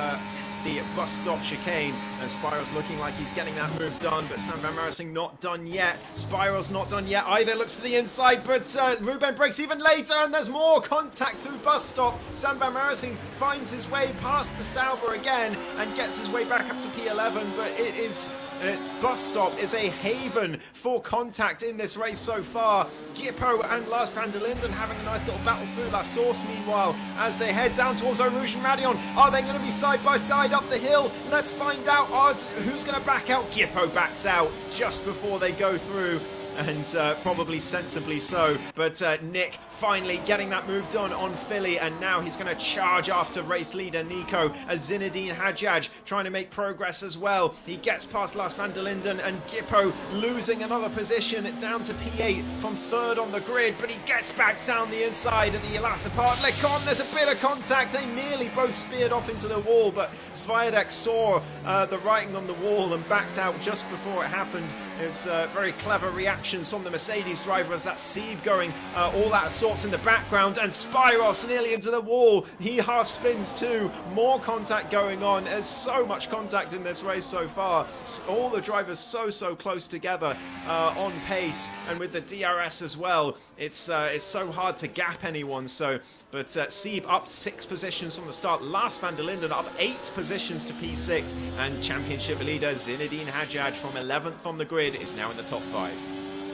the bus stop chicane, and Spyros looking like he's getting that move done, but Sam Van Marsing not done yet. Spyros not done yet either, looks to the inside, but Ruben breaks even later, and there's more contact through bus stop. Sam Van Marsing finds his way past the Sauber again and gets his way back up to P11, but it is and its bus stop is a haven for contact in this race so far. Gippo and Lars van der Linden having a nice little battle through La Source meanwhile as they head down towards Eau Rouge and Radion. Are they going to be side by side up the hill? Let's find out. Who's going to back out? Gippo backs out just before they go through, and probably sensibly so. But Nick finally getting that move done on Philly, and now he's going to charge after race leader Nico as Zinedine Hadjaj trying to make progress as well. He gets past Lars van der Linden, and Gippo losing another position down to P8 from third on the grid, but he gets back down the inside of the latter part. Lecon, there's a bit of contact. They nearly both speared off into the wall, but Sviadek saw the writing on the wall and backed out just before it happened. It's very clever reactions from the Mercedes driver as that seed going all out of sorts in the background, and Spyros nearly into the wall. He half spins too. More contact going on. There's so much contact in this race so far. All the drivers so close together on pace, and with the DRS as well. It's so hard to gap anyone. But Sieb up 6 positions from the start. Lars van der Linden up 8 positions to P6. And championship leader Zinedine Hadjaj from 11th on the grid is now in the top 5.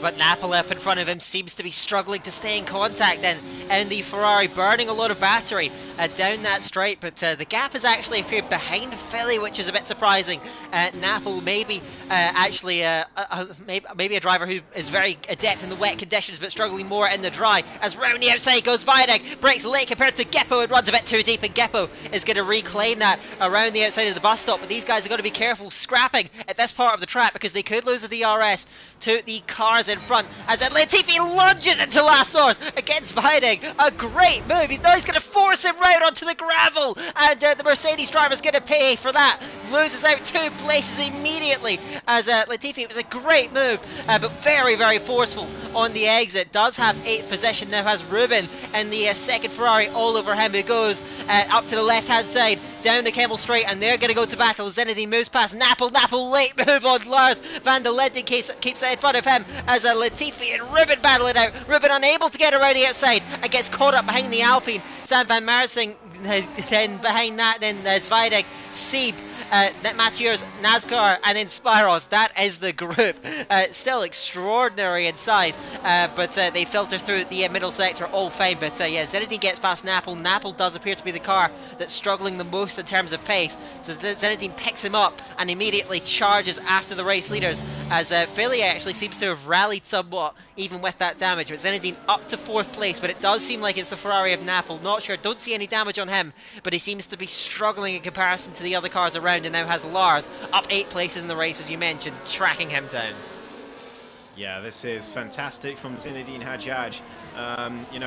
But Napoli up in front of him seems to be struggling to stay in contact then, and the Ferrari burning a lot of battery down that straight, but the gap is actually appeared behind Philly, which is a bit surprising. Napoli maybe maybe a driver who is very adept in the wet conditions but struggling more in the dry, as round the outside goes Viadek, breaks late compared to Geppo and runs a bit too deep, and Geppo is going to reclaim that around the outside of the bus stop. But these guys are going to be careful scrapping at this part of the track because they could lose the DRS to the cars in front, as Latifi lunges into La Source against Viadek. A great move. He's going to force him right onto the gravel, and the Mercedes driver's going to pay for that. Loses out 2 places immediately as Latifi. It was a great move, but very forceful on the exit. Does have 8th position now, has Ruben and the second Ferrari all over him, who goes up to the left hand side down the Kemmel Straight, and they're going to go to battle. Zinedine moves past Napel late move on Lars van der Linden, keeps it in front of him as Latifi and Ruben battle it out. Ruben unable to get around the outside and gets caught up behind the Alpine. Sam van Marsing then behind that, then Zvidek, Sieb, Mathieu's, NASCAR, and then Spyros. That is the group. Still extraordinary in size, but they filter through the middle sector all fine. But yeah, Zinedine gets past Napel. Napel does appear to be the car that's struggling the most in terms of pace, so Zinedine picks him up and immediately charges after the race leaders, as Philly actually seems to have rallied somewhat even with that damage. But Zinedine up to 4th place, but it does seem like it's the Ferrari of Napel. Not sure, don't see any damage on him, but he seems to be struggling in comparison to the other cars around, and now has Lars up 8 places in the race, as you mentioned, tracking him down. Yeah, this is fantastic from Zinedine Hadjaj.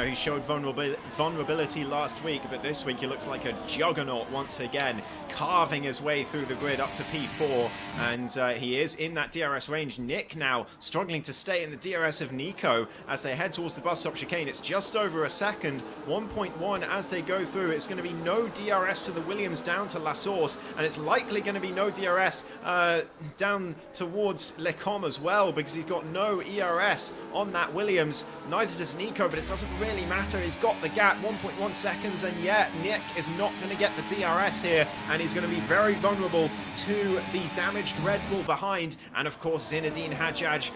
He showed vulnerability last week, but this week he looks like a juggernaut once again, carving his way through the grid up to P4, and he is in that DRS range. Nick now struggling to stay in the DRS of Nico as they head towards the bus stop chicane. It's just over a second, 1.1 as they go through. It's going to be no DRS for the Williams down to La Source, and it's likely going to be no DRS down towards Lecom as well, because he's got no ERS on that Williams. Neither does Nico, but it doesn't really matter. He's got the gap, 1.1 seconds, and yet Nick is not going to get the DRS here, and he's going to be very vulnerable to the damaged Red Bull behind. And of course, Zinedine Hadjaj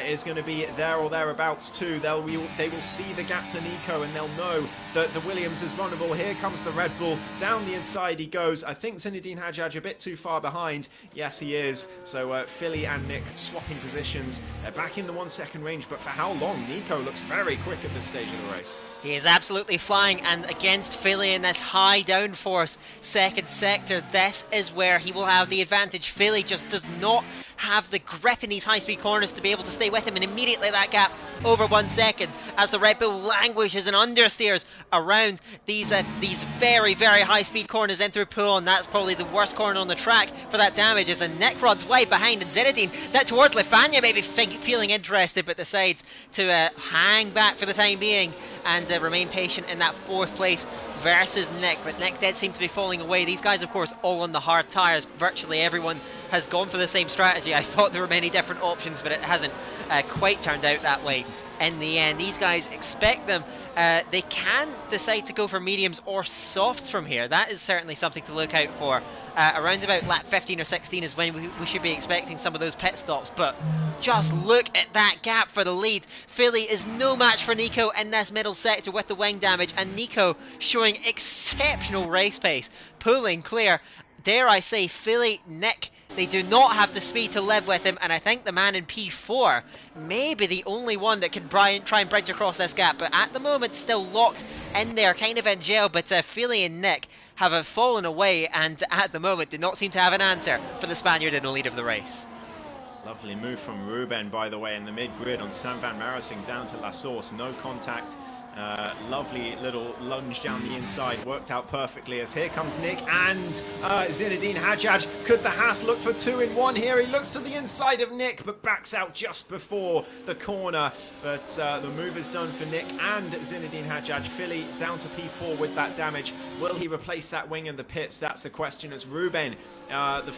is going to be there or thereabouts too. They will see the gap to Nico, and they'll know that the Williams is vulnerable. Here comes the Red Bull. Down the inside he goes. I think Zinedine Hadjaj a bit too far behind. Yes, he is. So Philly and Nick swapping positions. They're back in the 1 second range, but for how long? Nico looks very quick at this stage of the race. He is absolutely flying, and against Philly in this high downforce second sector, this is where he will have the advantage. Philly just does not have the grip in these high-speed corners to be able to stay with him, and immediately that gap over 1 second as the Red Bull languishes and understeers around these very high-speed corners in through Poulon. That's probably the worst corner on the track for that damage, as a Nick runs wide behind, and Zinedine that towards Lefania maybe feeling interested, but decides to hang back for the time being and remain patient in that 4th place versus Nick. But Nick did seem to be falling away. These guys, of course, all on the hard tyres. Virtually everyone has gone for the same strategy. I thought there were many different options, but it hasn't quite turned out that way in the end. These guys expect them. They can decide to go for mediums or softs from here. That is certainly something to look out for. Around about lap 15 or 16 is when we should be expecting some of those pit stops, but just look at that gap for the lead. Philly is no match for Nico in this middle sector with the wing damage, and Nico showing exceptional race pace, pulling clear. Dare I say, Philly, Nick, they do not have the speed to live with him, and I think the man in P4 may be the only one that can try and bridge across this gap, but at the moment still locked in there, kind of in jail. But Philly and Nick have fallen away, and at the moment do not seem to have an answer for the Spaniard in the lead of the race. Lovely move from Ruben, by the way, in the mid-grid on Sam van Marising down to La Source. No contact. Lovely little lunge down the inside, worked out perfectly as here comes Nick and Zinedine Hajjaj. Could the Haas look for 2 in 1 here? He looks to the inside of Nick but backs out just before the corner. But the move is done for Nick and Zinedine Hajjaj. Philly down to P4 with that damage. Will he replace that wing in the pits? That's the question, as Ruben, the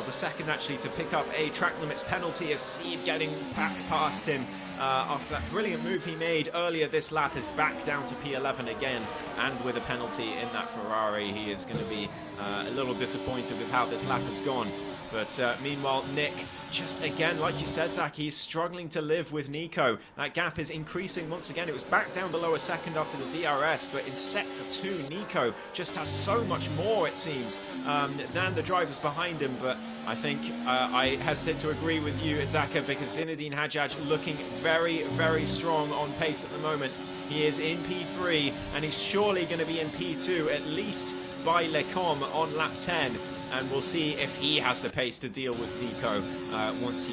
second actually to pick up a track limits penalty, as Seed getting past him. After that brilliant move he made earlier this lap, is back down to P11 again, and with a penalty in that Ferrari, he is going to be a little disappointed with how this lap has gone. But meanwhile, Nick, just again, like you said, Dak, he's struggling to live with Nico. That gap is increasing once again. It was back down below a second after the DRS, but in Sector 2, Nico just has so much more, it seems, than the drivers behind him. But I think I hesitate to agree with you, Daka, because Zinedine Hajjaj looking very, very strong on pace at the moment. He is in P3, and he's surely going to be in P2, at least by Lecombe on lap 10. And we'll see if he has the pace to deal with Nico once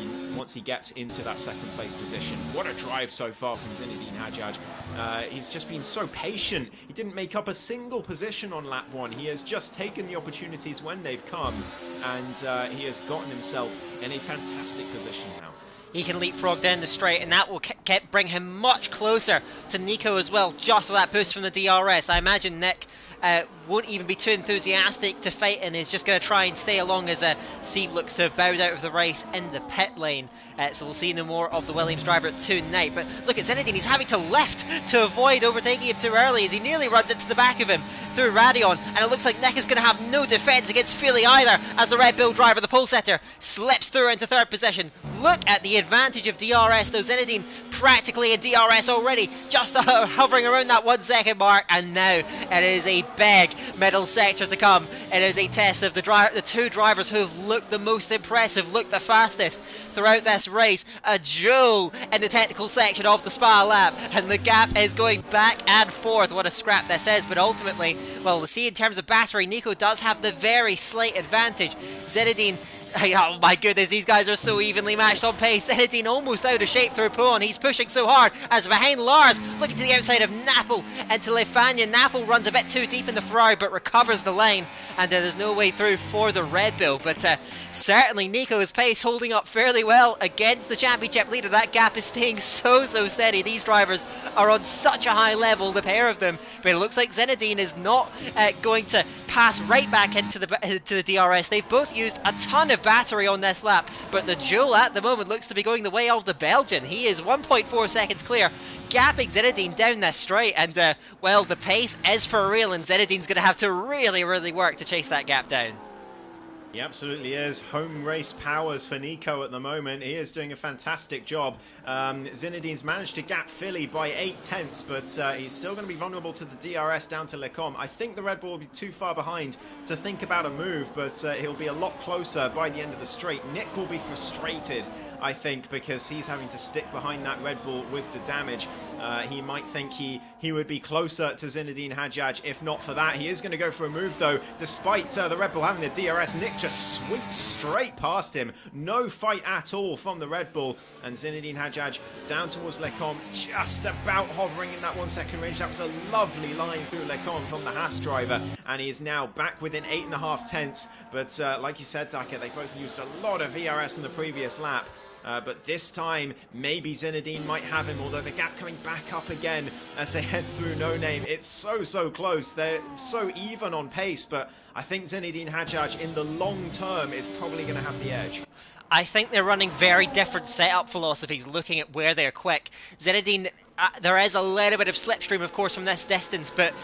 he gets into that second place position. What a drive so far from Zinedine Hajjaj. He's just been so patient. He didn't make up a single position on lap 1. He has just taken the opportunities when they've come, and he has gotten himself in a fantastic position now. He can leapfrog down the straight, and that will bring him much closer to Nico as well, just with that boost from the DRS. I imagine Nick won't even be too enthusiastic to fight, and is just going to try and stay along as Seed looks to have bowed out of the race in the pit lane. So we'll see no more of the Williams driver tonight. But look at Zinedine, he's having to lift to avoid overtaking him too early, as he nearly runs into the back of him through Radion, and it looks like Nick is going to have no defence against Philly either, as the Red Bull driver, the pole setter, slips through into third position. Look at the advantage of DRS, though. Zinedine practically in DRS already, just hovering around that 1 second mark, and now it is a big middle sector to come. It is a test of the two drivers who have looked the most impressive, looked the fastest throughout this race. A duel in the technical section of the Spa lap, and the gap is going back and forth. What a scrap this is, but ultimately, well, we'll see in terms of battery, Nico does have the very slight advantage. Zinedine, oh my goodness, these guys are so evenly matched on pace. Zinedine almost out of shape through Poon. He's pushing so hard, as behind Lars, looking to the outside of Napple and to Lefania. Napple runs a bit too deep in the Ferrari, but recovers the line, and there's no way through for the Red Bull. But certainly Nico's pace holding up fairly well against the championship leader. That gap is staying so steady. These drivers are on such a high level, the pair of them, but it looks like Zinedine is not going to pass right back into the DRS. They've both used a ton of battery on this lap, but the duel at the moment looks to be going the way of the Belgian. He is 1.4 seconds clear, gapping Zinedine down this straight, and well, the pace is for real, and Zinedine's going to have to really work to chase that gap down. He absolutely is. Home race powers for Nico at the moment. He is doing a fantastic job. Zinedine's managed to gap Philly by 8 tenths, but he's still going to be vulnerable to the DRS down to Lecombe. I think the Red Bull will be too far behind to think about a move, but he'll be a lot closer by the end of the straight. Nick will be frustrated, I think, because he's having to stick behind that Red Bull with the damage. He might think he would be closer to Zinedine Hajjaj if not for that. He is going to go for a move, though, despite the Red Bull having the DRS. Nick just sweeps straight past him. No fight at all from the Red Bull, and Zinedine Hajjaj down towards Lecombe, just about hovering in that 1 second range. That was a lovely line through Lecombe from the Haas driver, and he is now back within 8.5 tenths. But like you said, Daka, they both used a lot of VRS in the previous lap. But this time, maybe Zinedine might have him, although the gap coming back up again as they head through No Name. It's so close. They're so even on pace, but I think Zinedine Hajjaj in the long term is probably going to have the edge. I think they're running very different setup philosophies, looking at where they're quick. Zinedine, there is a little bit of slipstream, of course, from this distance, but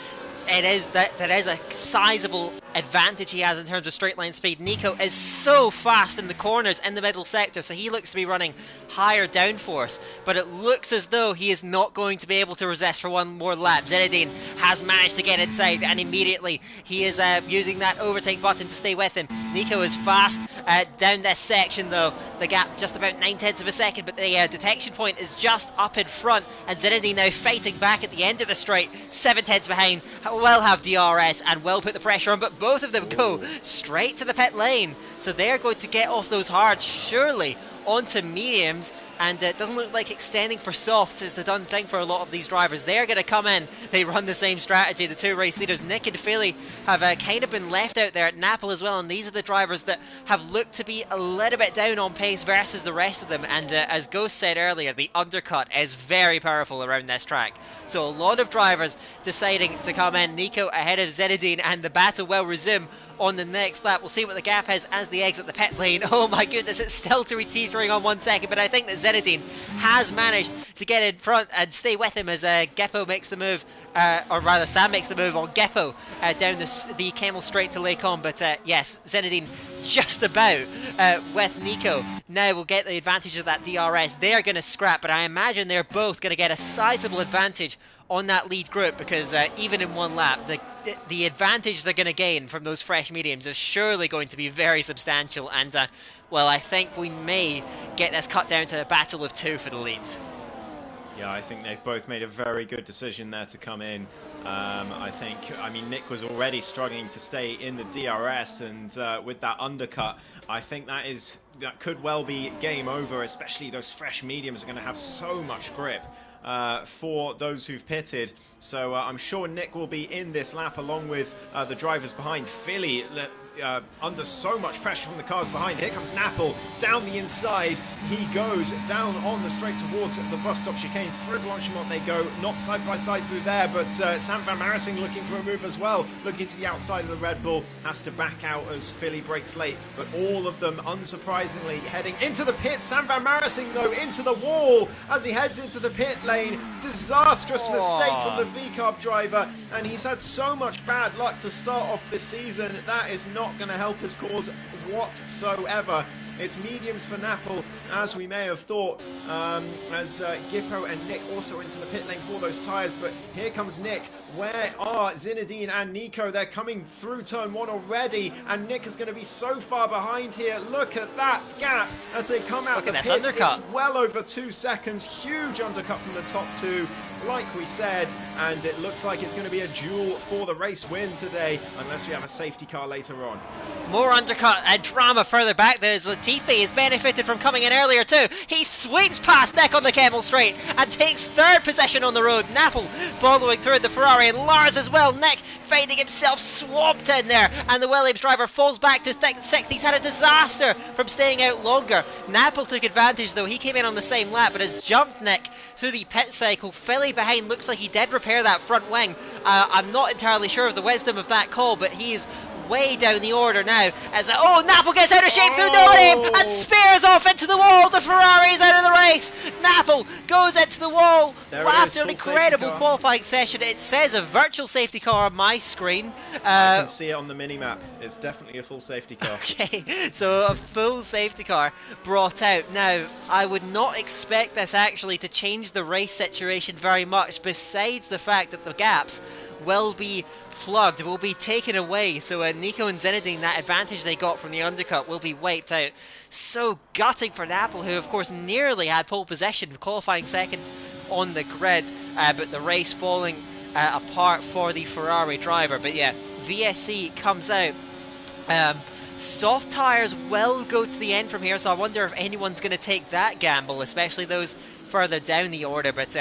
there is a sizable advantage he has in terms of straight line speed. Nico is so fast in the corners in the middle sector, so he looks to be running higher downforce, but it looks as though he is not going to be able to resist for one more lap. Zinedine has managed to get inside, and immediately he is using that overtake button to stay with him. Nico is fast down this section, though. The gap just about 9/10 of a second, but the detection point is just up in front, and Zinedine now fighting back at the end of the straight, 7/10 behind. Will have DRS and will put the pressure on, but both of them go straight to the pit lane, so they're going to get off those hards surely onto mediums, and it doesn't look like extending for softs is the done thing for a lot of these drivers. They're going to come in, they run the same strategy. The two race leaders, Nick and Philly, have kind of been left out there at Napple as well, and these are the drivers that have looked to be a little bit down on pace versus the rest of them, and as Ghost said earlier, the undercut is very powerful around this track. So a lot of drivers deciding to come in. Nico ahead of Zinedine, and the battle will resume on the next lap. We'll see what the gap is as they exit the pit lane. Oh my goodness, it's still to be teetering on 1 second, but I think that Zinedine has managed to get in front and stay with him as Geppo makes the move, or rather Sam makes the move on Geppo down the Camel Straight to Lacon. But yes, Zinedine just about with Nico. Now we'll get the advantage of that DRS. They're going to scrap, but I imagine they're both going to get a sizable advantage on that lead group, because even in one lap, the advantage they're going to gain from those fresh mediums is surely going to be very substantial, and well, I think we may get this cut down to a battle of two for the lead. Yeah, I think they've both made a very good decision there to come in. I mean, Nick was already struggling to stay in the DRS, and with that undercut, I think that could well be game over, especially those fresh mediums are going to have so much grip for those who've pitted. So I'm sure Nick will be in this lap along with the drivers behind. Philly under so much pressure from the cars behind. Here comes Napple down the inside. He goes down on the straight towards the bus stop chicane. Through Blanchimont they go, not side by side through there, but Sam Van Marising looking for a move as well. Looking to the outside of the Red Bull, has to back out as Philly breaks late, but all of them unsurprisingly heading into the pit. Sam Van Marising though into the wall as he heads into the pit lane. Disastrous mistake from the V-Carb driver, and he's had so much bad luck to start off this season. That is not going to help his cause whatsoever. It's mediums for Napple, as we may have thought, as Gippo and Nick also into the pit lane for those tyres. But here comes Nick. Where are Zinedine and Nico? They're coming through turn one already, and Nick is going to be so far behind here. Look at that gap as they come out the pits. It's well over 2 seconds. Huge undercut from the top two, like we said, and it looks like it's going to be a duel for the race win today, unless we have a safety car later on. More undercut and drama further back. There's Latifi has benefited from coming in earlier too. He sweeps past Nick on the Camel Straight and takes third position on the road. Napple following through the Ferrari, and Lars as well. Nick finding himself swamped in there, and the Williams driver falls back to sixth. He's had a disaster from staying out longer. Napple took advantage though. He came in on the same lap, but has jumped Nick through the pit cycle. Philly behind, looks like he did repair that front wing. I'm not entirely sure of the wisdom of that call, but he's way down the order now as Napple gets out of shape through no name and spears off into the wall. The Ferrari's out of the race. Napple goes into the wall after an incredible qualifying session. It says a virtual safety car on my screen. I can see it on the mini-map. It's definitely a full safety car. Okay, so a full safety car brought out. Now, I would not expect this actually to change the race situation very much, besides the fact that the gaps will be plugged, will be taken away. So Nico and Zinedine, that advantage they got from the undercut will be wiped out. So gutting for Napple, who of course nearly had pole position, qualifying second on the grid, but the race falling apart for the Ferrari driver. But yeah, VSC comes out. Soft tyres will go to the end from here, so I wonder if anyone's going to take that gamble, especially those further down the order. But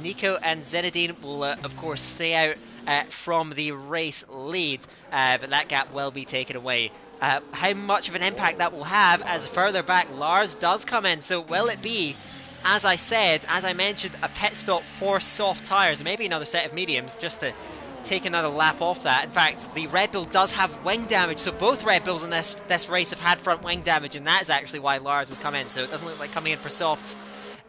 Nico and Zinedine will of course stay out from the race lead, but that gap will be taken away. How much of an impact that will have as further back Lars does come in. So will it be, as I mentioned, a pit stop for soft tyres, maybe another set of mediums just to take another lap off that. In fact, the Red Bull does have wing damage, so both Red Bulls in this race have had front wing damage, and that is actually why Lars has come in. So it doesn't look like coming in for softs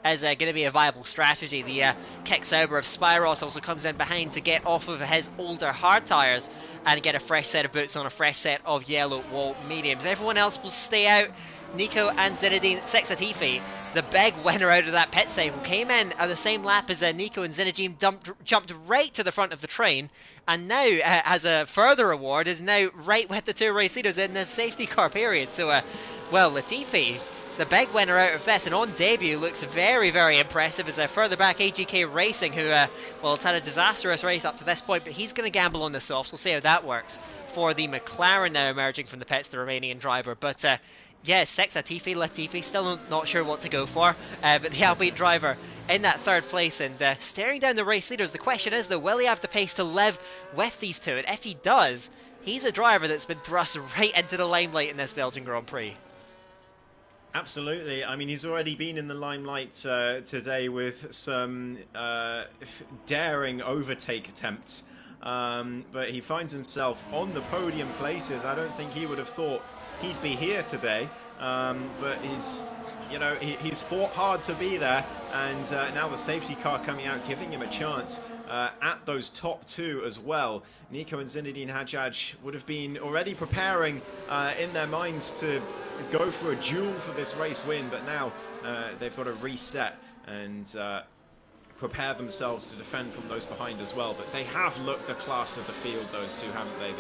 is going to be a viable strategy. The Kick Sauber of Spyros also comes in behind to get off of his older hard tyres and get a fresh set of boots on a fresh set of yellow wall mediums. Everyone else will stay out. Nico and Zinedine Sexatifi, the big winner out of that pit cycle, came in at the same lap as Nico and Zinedine jumped right to the front of the train, and now, as a further reward, is now right with the two race leaders in this safety car period. So, well, Latifi, the big winner out of this, and on debut looks very, very impressive as further back AGK Racing, who, well, it's had a disastrous race up to this point, but he's going to gamble on the softs. We'll see how that works for the McLaren now emerging from the pits, the Romanian driver. But, yeah, Sexatifi, Latifi, still not sure what to go for, but the Alpine driver in that third place and staring down the race leaders. The question is, though, will he have the pace to live with these two? And if he does, he's a driver that's been thrust right into the limelight in this Belgian Grand Prix. Absolutely. I mean, he's already been in the limelight today with some daring overtake attempts. But he finds himself on the podium places. I don't think he would have thought he'd be here today. But he's fought hard to be there. And now the safety car coming out, giving him a chance at those top two as well. Nico and Zinedine Hajjaj would have been already preparing in their minds to go for a duel for this race win, but now they've got to reset and prepare themselves to defend from those behind as well. But they have looked the class of the field, those two, haven't they,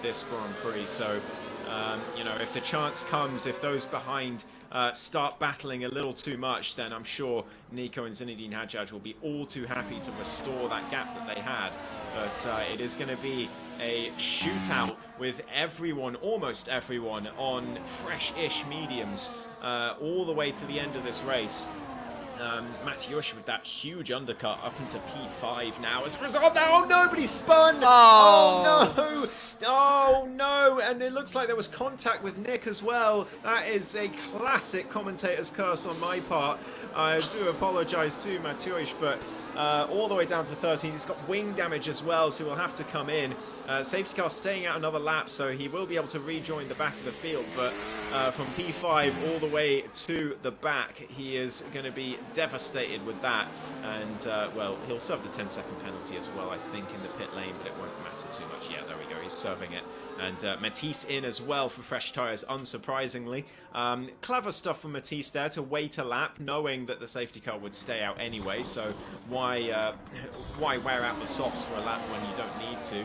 this Grand Prix? So, if the chance comes, if those behind start battling a little too much, then I'm sure Nico and Zinedine Hajjaj will be all too happy to restore that gap that they had. But it is going to be a shootout with everyone, almost everyone, on fresh-ish mediums all the way to the end of this race. Mateusz with that huge undercut up into P5 now as a result. Oh no, but he spun! Oh no! Oh no! And it looks like there was contact with Nick as well. That is a classic commentator's curse on my part. I do apologise to Mateusz, but all the way down to 13. He's got wing damage as well, so he'll have to come in. Safety car staying out another lap, so he will be able to rejoin the back of the field. But from P5 all the way to the back, he is going to be devastated with that. And, well, he'll serve the 10-second penalty as well, I think, in the pit lane, but it won't matter too much. Yeah, there we go. He's serving it. And Matisse in as well for fresh tyres, unsurprisingly. Clever stuff from Matisse there to wait a lap, knowing that the safety car would stay out anyway. So why wear out the softs for a lap when you don't need to?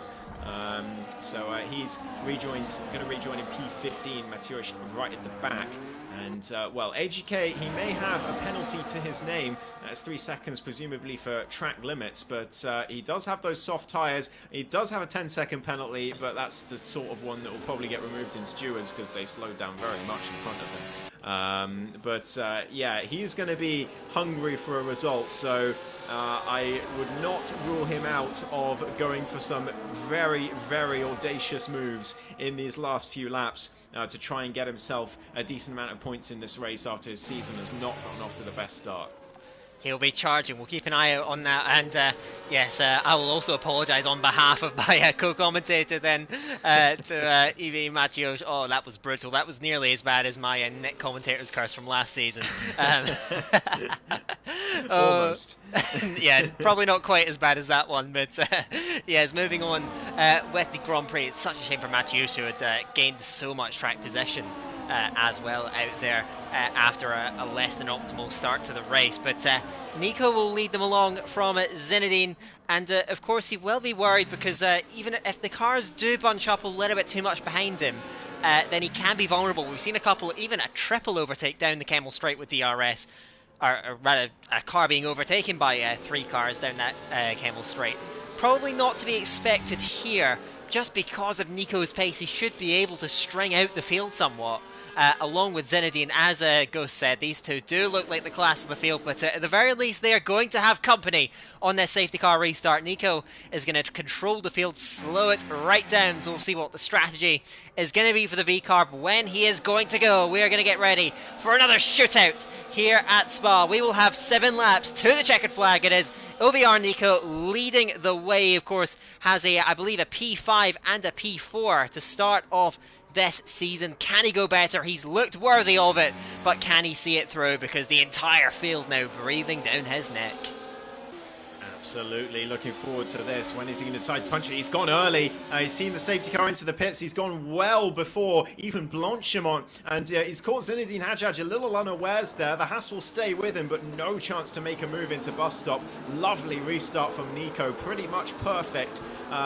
So he's going to rejoin in P15, Mateusz right at the back. And, well, AGK, he may have a penalty to his name. That's 3 seconds, presumably for track limits. But he does have those soft tyres. He does have a 10-second penalty, but that's the sort of one that will probably get removed in stewards because they slowed down very much in front of him. Yeah, he's going to be hungry for a result. So I would not rule him out of going for some very, very audacious moves in these last few laps. To try and get himself a decent amount of points in this race after his season has not gotten off to the best start. He'll be charging. We'll keep an eye out on that. And yes, I will also apologise on behalf of my co-commentator then to Evie Mateusz. Oh, that was brutal. That was nearly as bad as my Nick commentator's curse from last season. Almost. Yeah, probably not quite as bad as that one. But yes, moving on with the Grand Prix. It's such a shame for Mateusz, who had gained so much track position as well out there after a less than optimal start to the race. But Nico will lead them along from Zinedine, and of course he will be worried because even if the cars do bunch up a little bit too much behind him, then he can be vulnerable. We've seen a couple, even a triple overtake down the Kemmel Straight with DRS, or rather a car being overtaken by 3 cars down that Kemmel Straight. Probably not to be expected here. Just because of Nico's pace, he should be able to string out the field somewhat. Along with Zinedine, as Ghost said, these two do look like the class of the field, but at the very least they are going to have company on this safety car restart. Nico is going to control the field, slow it right down, so we'll see what the strategy is going to be for the V-Carb when he is going to go. We are going to get ready for another shootout here at Spa. We will have 7 laps to the checkered flag. It is OVR Nico leading the way, of course, has I believe a P5 and a P4 to start off this season. Can he go better? He's looked worthy of it, but can he see it through? Because the entire field now breathing down his neck. Absolutely looking forward to this. When is he going to decide to punch it? He's gone early. He's seen the safety car into the pits. He's gone well before even Blanchimont. And he's caught Zinedine Hajjaj a little unawares there. The Haas will stay with him, but no chance to make a move into bus stop. Lovely restart from Nico. Pretty much perfect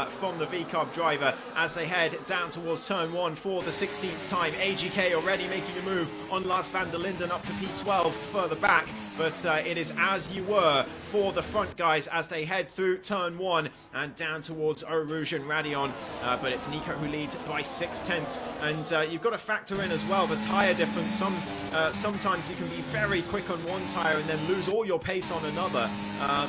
from the VCARB driver as they head down towards turn 1 for the 16th time. AGK already making a move on Lars van der Linden up to P12 further back. But it is as you were for the front guys as they head through turn 1 and down towards Eau Rouge and Radion. But it's Nico who leads by 6/10. And you've got to factor in as well the tyre difference. Sometimes you can be very quick on one tyre and then lose all your pace on another.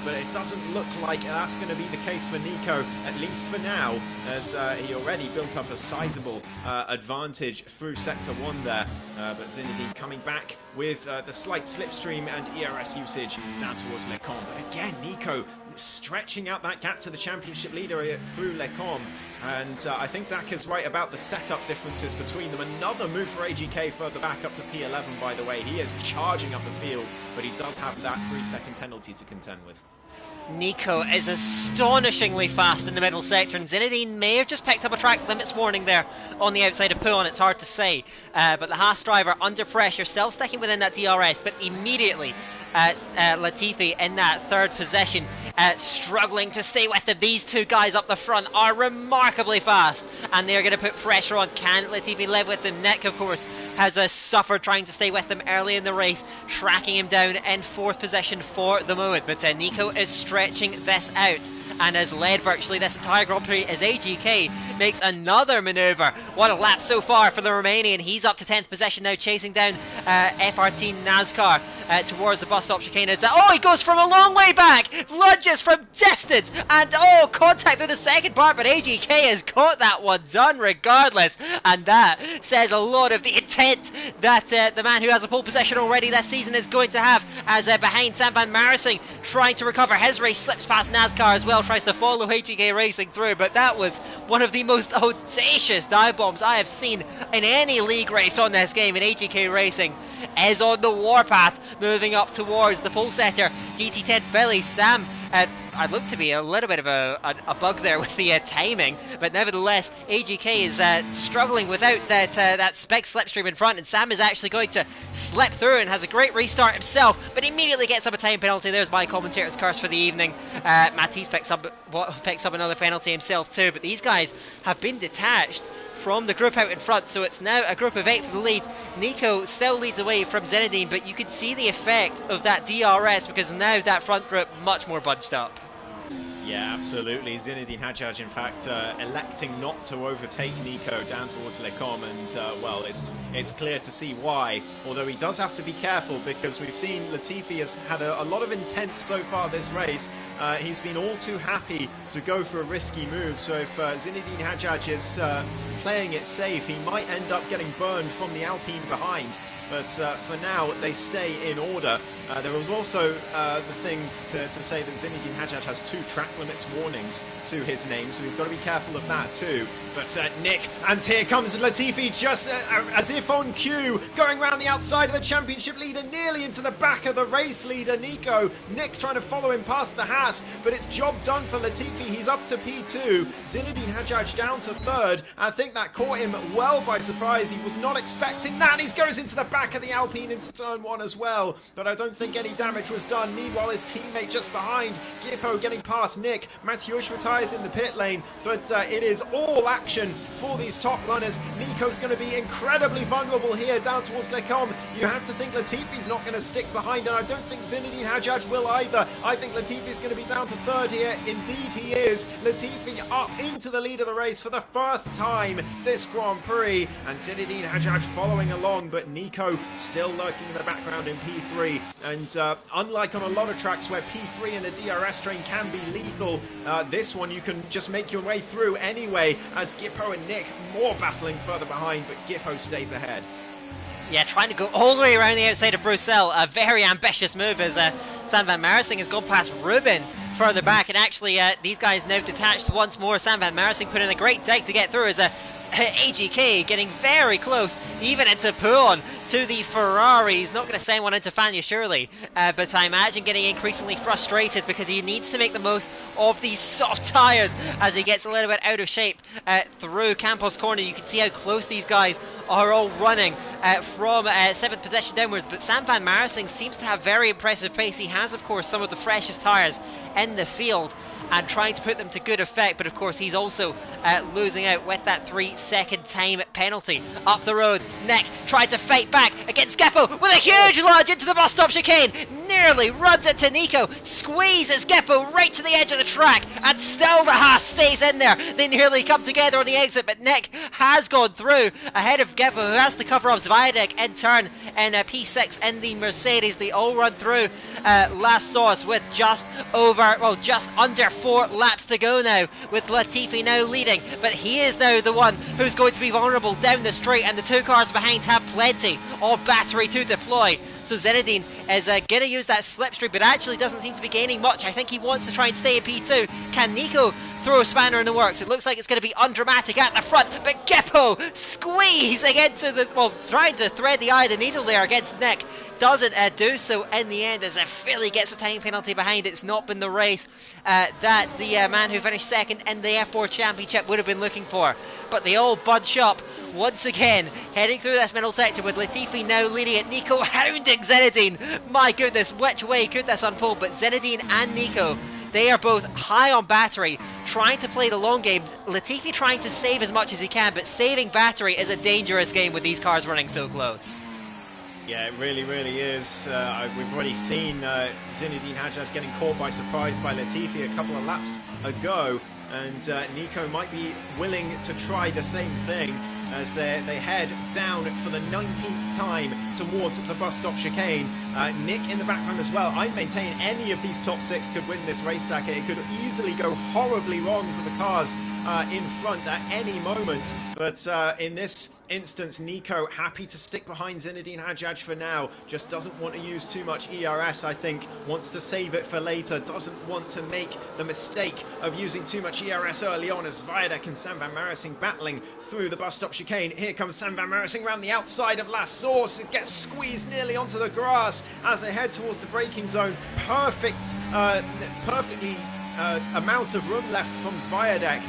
But it doesn't look like that's going to be the case for Nico, at least for now, as he already built up a sizable advantage through sector 1 there. But Zinedine coming back with the slight slipstream and ERS usage down towards Les Combes. But again, Nico stretching out that gap to the championship leader through Les Combes. And I think Dak is right about the setup differences between them. Another move for AGK further back up to P11, by the way. He is charging up the field, but he does have that 3-second penalty to contend with. Nico is astonishingly fast in the middle sector, and Zinedine may have just picked up a track limits warning there on the outside of Pouhon. It's hard to say, but the Haas driver under pressure, still sticking within that DRS, but immediately Latifi in that third position, struggling to stay with him. These two guys up the front are remarkably fast, and they're going to put pressure on. Can Latifi live with them? Nick, of course, has suffered trying to stay with them early in the race, tracking him down in 4th position for the moment. But Nico is stretching this out and has led virtually this entire Grand Prix as AGK makes another manoeuvre. What a lap so far for the Romanian. He's up to 10th position now, chasing down FRT NASCAR towards the bus stop chicane. He goes from a long way back, lunges from distance, and contact in the second part, but AGK has got that one done regardless, and that says a lot of the intent that the man who has a pole position already this season is going to have, as behind Sampan Marising trying to recover his race, slips past NASCAR as well, tries to follow AGK racing through. But that was one of the most audacious dive bombs I have seen in any league race on this game, and AGK Racing is on the warpath, moving up towards the pole setter GT10 Philly. Sam, I'd look to be a little bit of a bug there with the timing, but nevertheless AGK is struggling without that big slipstream in front, and Sam is actually going to slip through and has a great restart himself, but immediately gets up a time penalty. There's my commentator's curse for the evening. Matisse picks up another penalty himself too, but these guys have been detached from the group out in front, so it's now a group of 8 for the lead. Nico still leads away from Zinedine, but you can see the effect of that DRS, because now that front group much more bunched up. Yeah, absolutely. Zinedine Hajjaj, in fact, electing not to overtake Nico down towards Les Combes, and well, it's clear to see why. Although he does have to be careful, because we've seen Latifi has had a lot of intent so far this race. He's been all too happy to go for a risky move. So if Zinedine Hajjaj is playing it safe, he might end up getting burned from the Alpine behind. But for now, they stay in order. There was also the thing to say that Zinedine Hajjaj has 2 track limits warnings to his name, so we've got to be careful of that too. But Nick, and here comes Latifi, just as if on cue, going around the outside of the championship leader, nearly into the back of the race leader, Nico. Nick trying to follow him past the Haas, but it's job done for Latifi. He's up to P2. Zinedine Hajjaj down to 3rd. I think that caught him well by surprise. He was not expecting that. He goes into the back of the Alpine into turn 1 as well, but I don't think any damage was done. Meanwhile, his teammate just behind, Gippo, getting past Nick. Mathieusz retires in the pit lane, but it is all action for these top runners. Nico's going to be incredibly vulnerable here down towards Les Combes. You have to think Latifi's not going to stick behind, and I don't think Zinedine Hajjaj will either. I think Latifi's going to be down to 3rd here. Indeed he is. Latifi up into the lead of the race for the first time this Grand Prix, and Zinedine Hajjaj following along, but Nico still lurking in the background in P3. And unlike on a lot of tracks where P3 and a DRS train can be lethal, this one you can just make your way through anyway, as Gippo and Nick more battling further behind, but Gippo stays ahead. Yeah, trying to go all the way around the outside of Bruxelles. A very ambitious move as Sam van Marsing has gone past Ruben further back. And actually, these guys now detached once more. Sam van Marsing put in a great dig to get through as AGK getting very close, even into Puon to the Ferrari. He's not going to send one into Fania, surely, but I imagine getting increasingly frustrated because he needs to make the most of these soft tyres as he gets a little bit out of shape through Campos Corner. You can see how close these guys are all running from 7th position downwards, but Sam van Marsing seems to have very impressive pace. He has, of course, some of the freshest tyres in the field and trying to put them to good effect, but of course he's also losing out with that 3-second time penalty. Up the road, Nick tried to fight back against Geppo with a huge lunge into the bus stop chicane, nearly runs it to Nico, squeezes Geppo right to the edge of the track, and still the Haas stays in there. They nearly come together on the exit, but Nick has gone through ahead of Geppo, who has to cover up Zviadek in turn in P6 in the Mercedes. They all run through last sauce with just under 4 laps to go now, with Latifi now leading, but he is now the one who's going to be vulnerable down the straight, and the 2 cars behind have plenty of battery to deploy. So Zinedine is going to use that slipstream, but actually doesn't seem to be gaining much. I think he wants to try and stay in P2. Can Nico throw a spanner in the works? It looks like it's going to be undramatic at the front, but Geppo squeezing into the, trying to thread the eye of the needle there against Nick. Doesn't do so in the end as Philly gets a time penalty behind. It's not been the race that the man who finished second in the F4 Championship would have been looking for. But they all bunch up once again, heading through this middle sector with Latifi now leading it. Nico hounding Zinedine. My goodness, which way could this unfold? But Zinedine and Nico, they are both high on battery, trying to play the long game. Latifi trying to save as much as he can, but saving battery is a dangerous game with these cars running so close. Yeah, it really, really is. We've already seen Zinedine Hajjaj getting caught by surprise by Latifi a couple of laps ago, and Nico might be willing to try the same thing as they head down for the 19th time towards the bus stop chicane. Nick in the background as well. I maintain any of these top 6 could win this race, Daka. It could easily go horribly wrong for the cars in front at any moment, but in this instance, Nico happy to stick behind Zinedine Hajjaj for now. Just doesn't want to use too much ERS, I think. Wants to save it for later. Doesn't want to make the mistake of using too much ERS early on as Zviadek and Sam van Marsing battling through the bus stop chicane. Here comes Sam van Marsing around the outside of Last Source. It gets squeezed nearly onto the grass as they head towards the braking zone. Perfectly amount of room left from Zviadek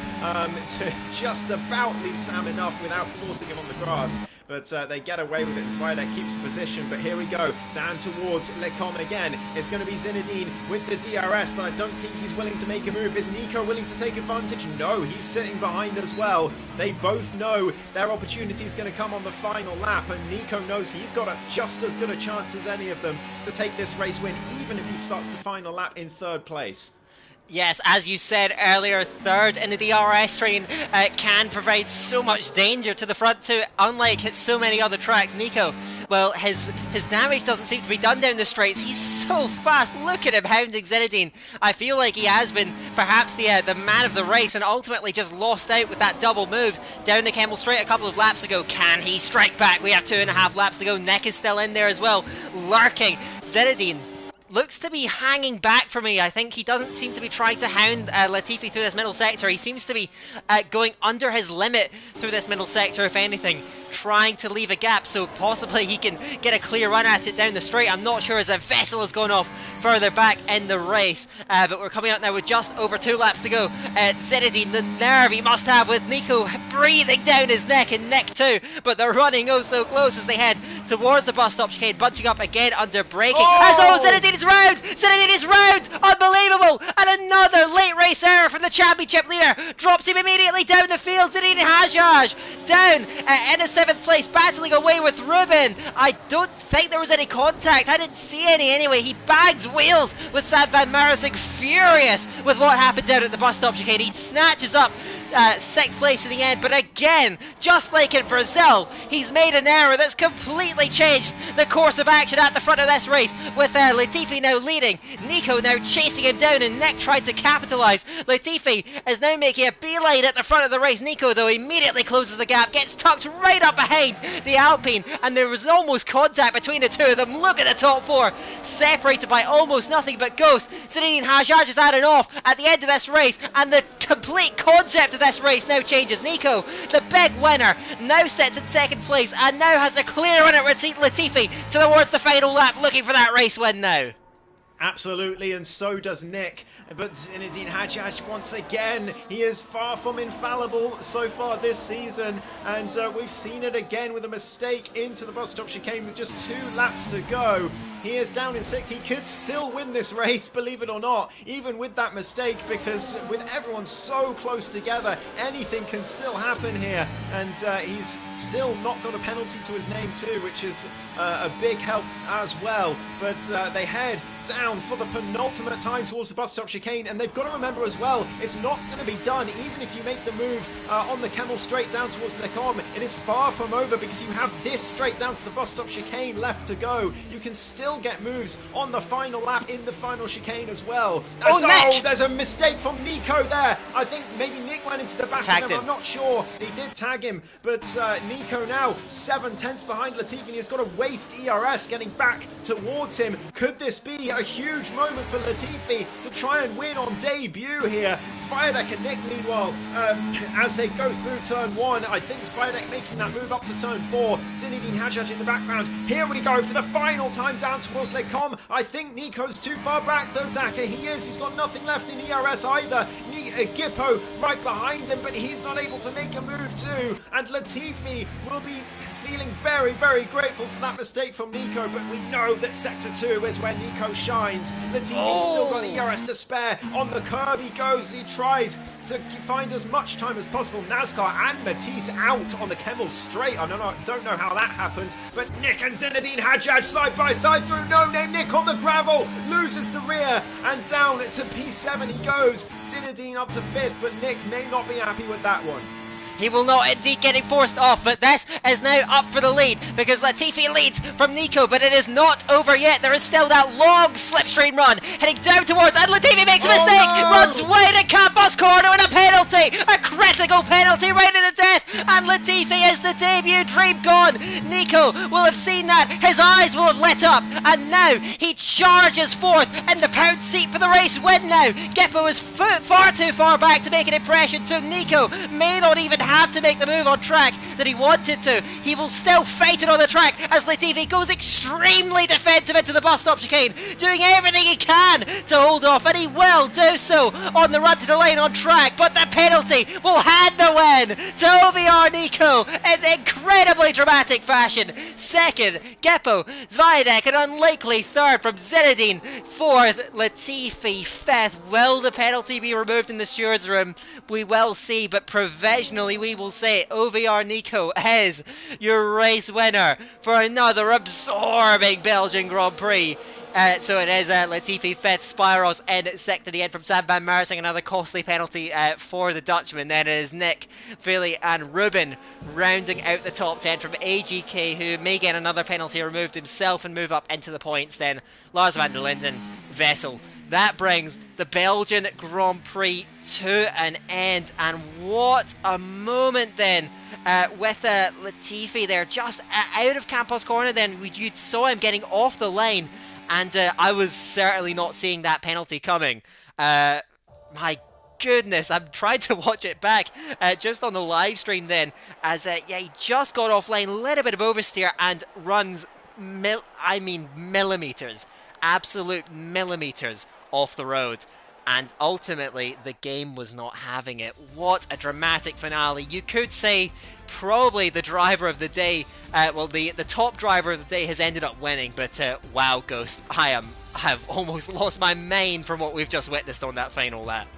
to just about leave Sam enough without forcing him on the grass. But they get away with it, and Zviadek keeps the position. But here we go, down towards Lecom again. It's going to be Zinedine with the DRS, but I don't think he's willing to make a move. Is Nico willing to take advantage? No, he's sitting behind as well. They both know their opportunity is going to come on the final lap, and Nico knows he's got just as good a chance as any of them to take this race win, even if he starts the final lap in 3rd place. Yes, as you said earlier, 3rd in the DRS train can provide so much danger to the front two. Unlike so many other tracks, Nico, well, his damage doesn't seem to be done down the straights. He's so fast. Look at him hounding Zinedine. I feel like he has been perhaps the man of the race and ultimately just lost out with that double move down the Kemmel Straight a couple of laps ago. Can he strike back? We have 2.5 laps to go. Neck is still in there as well, lurking. Zinedine looks to be hanging back for me. I think he doesn't seem to be trying to hound Latifi through this middle sector. He seems to be going under his limit through this middle sector, if anything, trying to leave a gap so possibly he can get a clear run at it down the straight. I'm not sure as a vessel has gone off further back in the race, but we're coming out now with just over 2 laps to go. Zinedine, the nerve he must have with Nico breathing down his neck, and Nick too, but they're running oh so close as they head towards the bus stop chicane, bunching up again under braking. Zinedine is round! Zinedine is round! Unbelievable! And another late race error from the championship leader drops him immediately down the field. Zinedine Hajjaj down in a 7th place, battling away with Ruben. I don't think there was any contact. I didn't see any anyway. He bags wheels with Sam van Marsing, furious with what happened down at the bus stop chicane. He snatches up sixth place in the end, but again, just like in Brazil, he's made an error that's completely changed the course of action at the front of this race, with Latifi now leading, Nico now chasing him down, and Nick tried to capitalise. Latifi is now making a beeline at the front of the race. Nico, though, immediately closes the gap, gets tucked right up behind the Alpine, and there was almost contact between the two of them. Look at the top four, separated by almost nothing but Ghost. Zinedine Hajjaj is adding off at the end of this race, and the complete concept of this race now changes. Nico, the big winner, now sits in second place and now has a clear run at Latifi towards the final lap, looking for that race win now. Absolutely, and so does Nick. But Zinedine Hajjaj, once again, he is far from infallible so far this season, and we've seen it again with a mistake into the bus stop chicane with just 2 laps to go. He is down in 6th. He could still win this race, believe it or not, even with that mistake, because with everyone so close together, anything can still happen here, and he's still not got a penalty to his name too, which is a big help as well. But they head down for the penultimate time towards the bus stop chicane, and they've got to remember as well, it's not going to be done even if you make the move on the camel straight down towards the Lecom. It is far from over, because you have this straight down to the bus stop chicane left to go. You can still get moves on the final lap in the final chicane as well. Oh, there's a mistake from Nico there. I think maybe Nick went into the back of him. I'm not sure. He did tag him, but Nico now 7/10 behind Latifi, and he's got to waste ERS getting back towards him. Could this be a huge moment for Latifi to try and win on debut here? Sviatek and Nick, meanwhile, as they go through turn 1, I think Sviatek making that move up to turn 4. Zinedine Hajjaj in the background. Here we go for the final time down towards Lecom. I think Nico's too far back though, Daka. He is. He's got nothing left in ERS either. Gippo right behind him, but he's not able to make a move too. And Latifi will be feeling very, very grateful for that mistake from Nico, but we know that Sector 2 is where Nico shines. Latifi's still got ERS to spare. On the curb he goes. He tries to find as much time as possible. NASCAR and Matisse out on the Kemmel straight. I don't know how that happened, but Nick and Zinedine Hajjaj side by side through No Name. Nick on the gravel, loses the rear, and down to P7 he goes. Zinedine up to 5th, but Nick may not be happy with that one. He will not indeed getting forced off, but this is now up for the lead, because Latifi leads from Nico, but it is not over yet. There is still that long slipstream run heading down towards, and Latifi makes a mistake, runs wide at Campos corner, and a penalty, a critical penalty right in the death, and Latifi is the debut dream gone. Nico will have seen that, his eyes will have lit up, and now he charges forth in the pound seat for the race win now. Gippo is far too far back to make an impression, so Nico may not even have to make the move on track that he wanted to. He will still fight it on the track as Latifi goes extremely defensive into the bus stop chicane, doing everything he can to hold off, and he will do so on the run to the lane on track, but the penalty will hand the win to OVR Nico in incredibly dramatic fashion. Second, Gippo, Sviatek, an unlikely third from Zinedine. Fourth, Latifi. Fifth, will the penalty be removed in the stewards room? We will see, but provisionally we will say OVR Nico is your race winner for another absorbing Belgian Grand Prix. So it is Latifi 5th, Spyros in 6th at the end from Sam van Mersing, another costly penalty for the Dutchman. Then it is Nick, Philly and Ruben rounding out the top 10 from AGK, who may get another penalty removed himself and move up into the points. Then Lars van der Linden, Vessel. That brings the Belgian Grand Prix to an end, and what a moment then with Latifi there just out of Campos corner. Then you saw him getting off the line, and I was certainly not seeing that penalty coming. My goodness, I'm trying to watch it back just on the live stream then, as he just got offline, a little bit of oversteer, and runs millimeters, absolute millimeters off the road, and ultimately the game was not having it. What a dramatic finale. You could say probably the driver of the day, the top driver of the day has ended up winning, but wow, Ghost, I have almost lost my mind from what we've just witnessed on that final lap.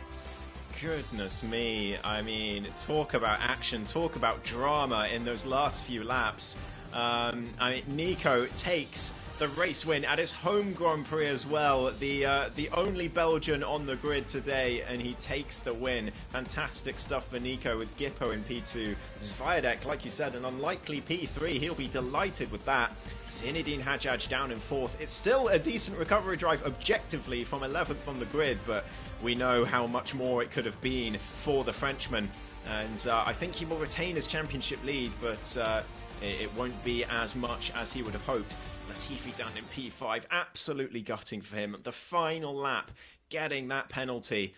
Goodness me, I mean, talk about action, talk about drama in those last few laps. I mean, Nico takes the race win at his home Grand Prix as well. The only Belgian on the grid today, and he takes the win. Fantastic stuff for Nico with Gippo in P2. Zviadek, like you said, an unlikely P3. He'll be delighted with that. Zinedine Hajjaj down in 4th. It's still a decent recovery drive objectively from 11th on the grid, but we know how much more it could have been for the Frenchman. And I think he will retain his championship lead, but it won't be as much as he would have hoped. Latifi down in P5, absolutely gutting for him. The final lap, getting that penalty.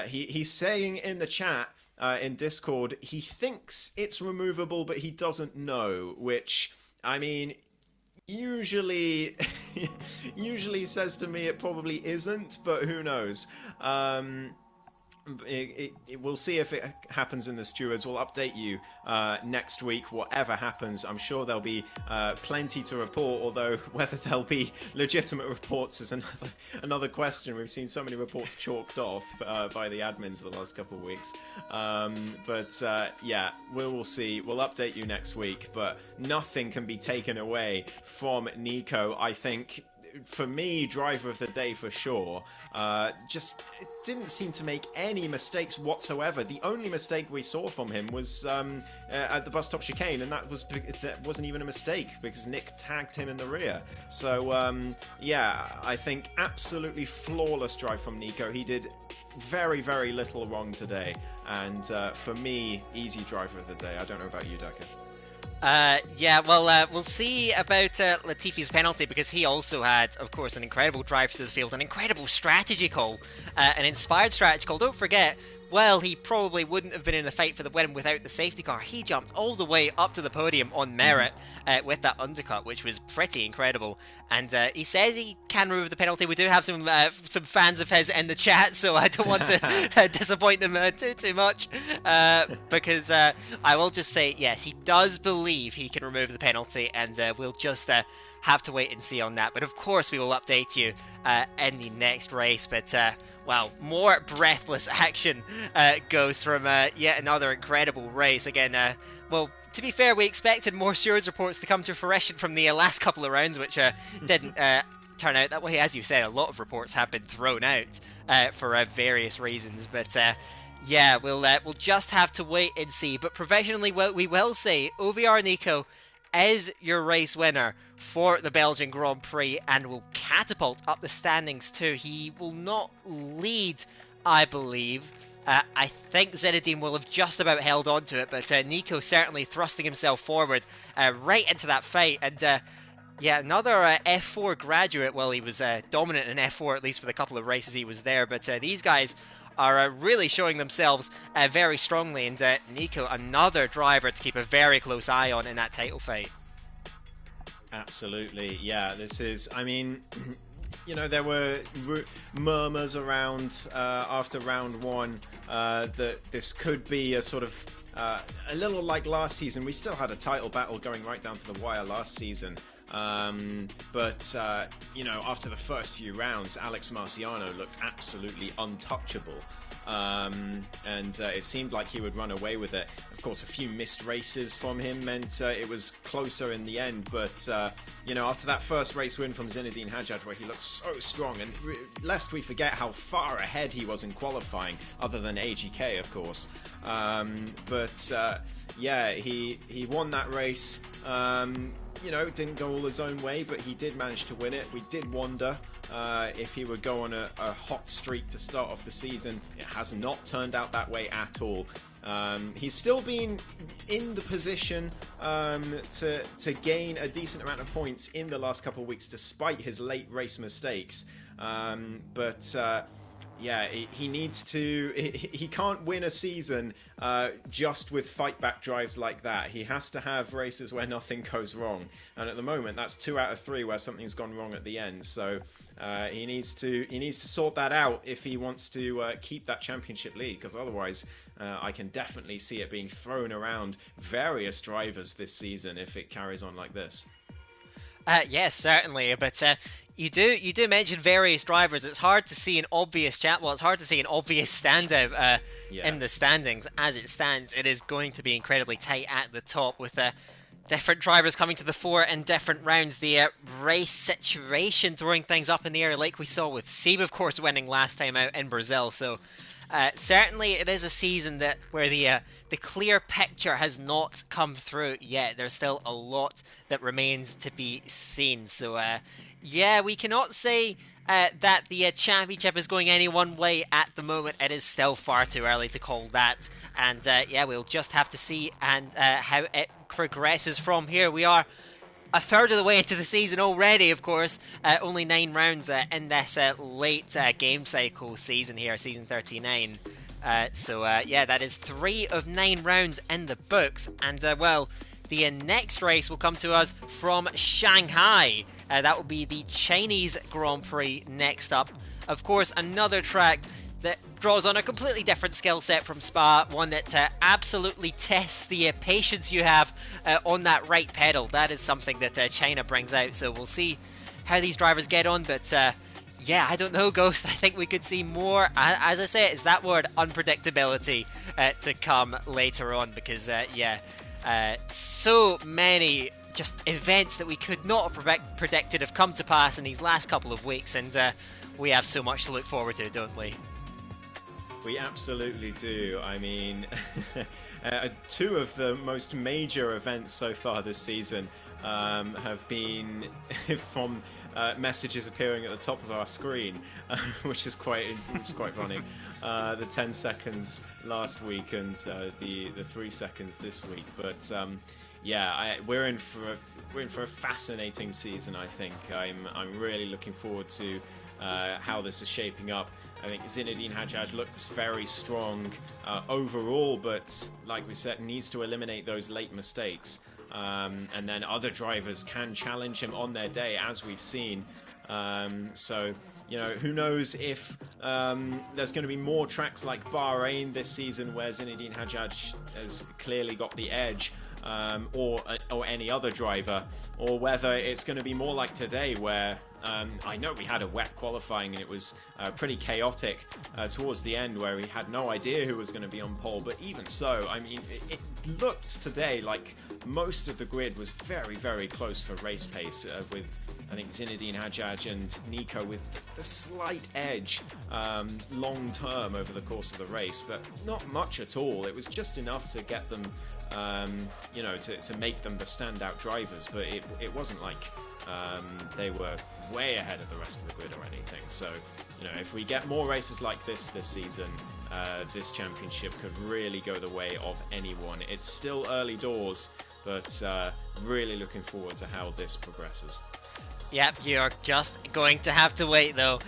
He's saying in the chat, in Discord, he thinks it's removable, but he doesn't know, which, I mean, usually says to me it probably isn't, but who knows. We'll see if it happens in the stewards. We'll update you next week, whatever happens. I'm sure there'll be plenty to report, although whether there'll be legitimate reports is another question. We've seen so many reports chalked off by the admins the last couple of weeks. Yeah, we'll see. We'll update you next week, but nothing can be taken away from Nico. I think, for me, driver of the day for sure. Just didn't seem to make any mistakes whatsoever. The only mistake we saw from him was at the bus stop chicane, and that wasn't even a mistake because Nick tagged him in the rear. So yeah, I think absolutely flawless drive from Nico. He did very, very little wrong today, and for me, easy driver of the day. I don't know about you, Decker. Yeah, well, we'll see about Latifi's penalty, because he also had, of course, an incredible drive through the field, an incredible strategy call, an inspired strategy call. Don't forget, well, he probably wouldn't have been in the fight for the win without the safety car. He jumped all the way up to the podium on merit with that undercut, which was pretty incredible. And he says he can remove the penalty. We do have some fans of his in the chat, so I don't want to disappoint them too much. Because I will just say, yes, he does believe he can remove the penalty, and we'll just have to wait and see on that. But of course, we will update you in the next race. But well, more breathless action goes from yet another incredible race. Again, well, to be fair, we expected more stewards reports to come to fruition from the last couple of rounds, which didn't turn out that way. As you said, a lot of reports have been thrown out for various reasons. But yeah, we'll just have to wait and see. But provisionally, we will say OVR Nico is your race winner for the Belgian Grand Prix and will catapult up the standings too. He will not lead, I believe. I think Zinedine will have just about held on to it, but Nico certainly thrusting himself forward right into that fight. And yeah, another F4 graduate. Well, he was dominant in F4, at least for the couple of races he was there, but these guys are really showing themselves very strongly, and Nico, another driver to keep a very close eye on in that title fight. Absolutely, yeah, this is, I mean, you know, there were murmurs around after round one that this could be a sort of a little like last season. We still had a title battle going right down to the wire last season. But you know, after the first few rounds, Alex Marciano looked absolutely untouchable, and it seemed like he would run away with it. Of course, a few missed races from him meant it was closer in the end, but you know, after that first race win from Zinedine Hajjaj, where he looked so strong, and lest we forget how far ahead he was in qualifying, other than AGK, of course. Yeah, he won that race. You know, didn't go all his own way, but he did manage to win it. We did wonder if he would go on a hot streak to start off the season. It has not turned out that way at all. He's still been in the position to gain a decent amount of points in the last couple of weeks, despite his late race mistakes. Yeah, he needs to. He can't win a season just with fight back drives like that. He has to have races where nothing goes wrong, and at the moment, that's 2 out of 3 where something's gone wrong at the end. So he needs to sort that out if he wants to keep that championship lead. Because otherwise, I can definitely see it being thrown around various drivers this season if it carries on like this. Yes, certainly, but you do mention various drivers. It's hard to see an obvious it's hard to see an obvious standout in the standings. As it stands, it is going to be incredibly tight at the top with Different drivers coming to the fore in different rounds. The race situation throwing things up in the air, like we saw with Seb, of course, winning last time out in Brazil. So certainly, it is a season that where the clear picture has not come through yet. There's still a lot that remains to be seen. So yeah, we cannot say that the championship is going any one way at the moment. It is still far too early to call that, and yeah, we'll just have to see and how it progresses from here. We are a third of the way into the season already, of course. Only 9 rounds in this late game cycle season here, season 39. So yeah, that is 3 of 9 rounds in the books, and well, the next race will come to us from Shanghai. That will be the Chinese Grand Prix next up. Of course, another track that draws on a completely different skill set from Spa, one that absolutely tests the patience you have on that right pedal. That is something that China brings out, so we'll see how these drivers get on, but yeah, I don't know, Ghost. I think we could see more, as I say, it's that word, unpredictability, to come later on, because yeah, so many just events that we could not have predicted have come to pass in these last couple of weeks, and we have so much to look forward to, don't we? We absolutely do. I mean, 2 of the most major events so far this season have been from messages appearing at the top of our screen, which is quite funny. The 10 seconds last week and the 3 seconds this week, but yeah, we're in for a fascinating season. I think I'm really looking forward to how this is shaping up. I think Zinedine Hajjaj looks very strong overall, but like we said, needs to eliminate those late mistakes. And then other drivers can challenge him on their day, as we've seen. So, you know, who knows if there's going to be more tracks like Bahrain this season where Zinedine Hajjaj has clearly got the edge, or any other driver, or whether it's going to be more like today where I know we had a wet qualifying and it was pretty chaotic towards the end where we had no idea who was going to be on pole, but even so, I mean, it looked today like most of the grid was very, very close for race pace, with I think Zinedine Hajjaj and Nico with the slight edge long term over the course of the race, but not much at all. It was just enough to get them, you know, to make them the standout drivers, but it wasn't like they were way ahead of the rest of the grid or anything. So, you know, if we get more races like this season, this championship could really go the way of anyone. It's still early doors, but really looking forward to how this progresses. Yep, you're just going to have to wait though.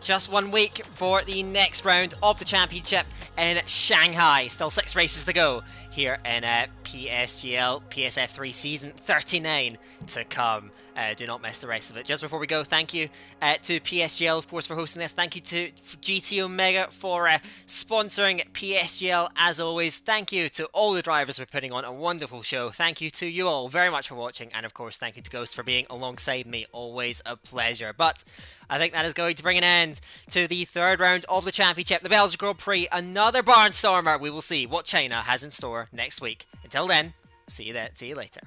Just 1 week for the next round of the championship in Shanghai. Still 6 races to go here in PSGL PSF3 season 39 to come. Do not miss the rest of it. Just before we go, thank you to PSGL, of course, for hosting this. Thank you to GT Omega for sponsoring PSGL as always. Thank you to all the drivers for putting on a wonderful show. Thank you to you all very much for watching, and of course thank you to Ghost for being alongside me. Always a pleasure. But I think that is going to bring an end to the 3rd round of the championship, the Belgian Grand Prix. Another barnstormer. We will see what China has in store next week. Until then, see you later.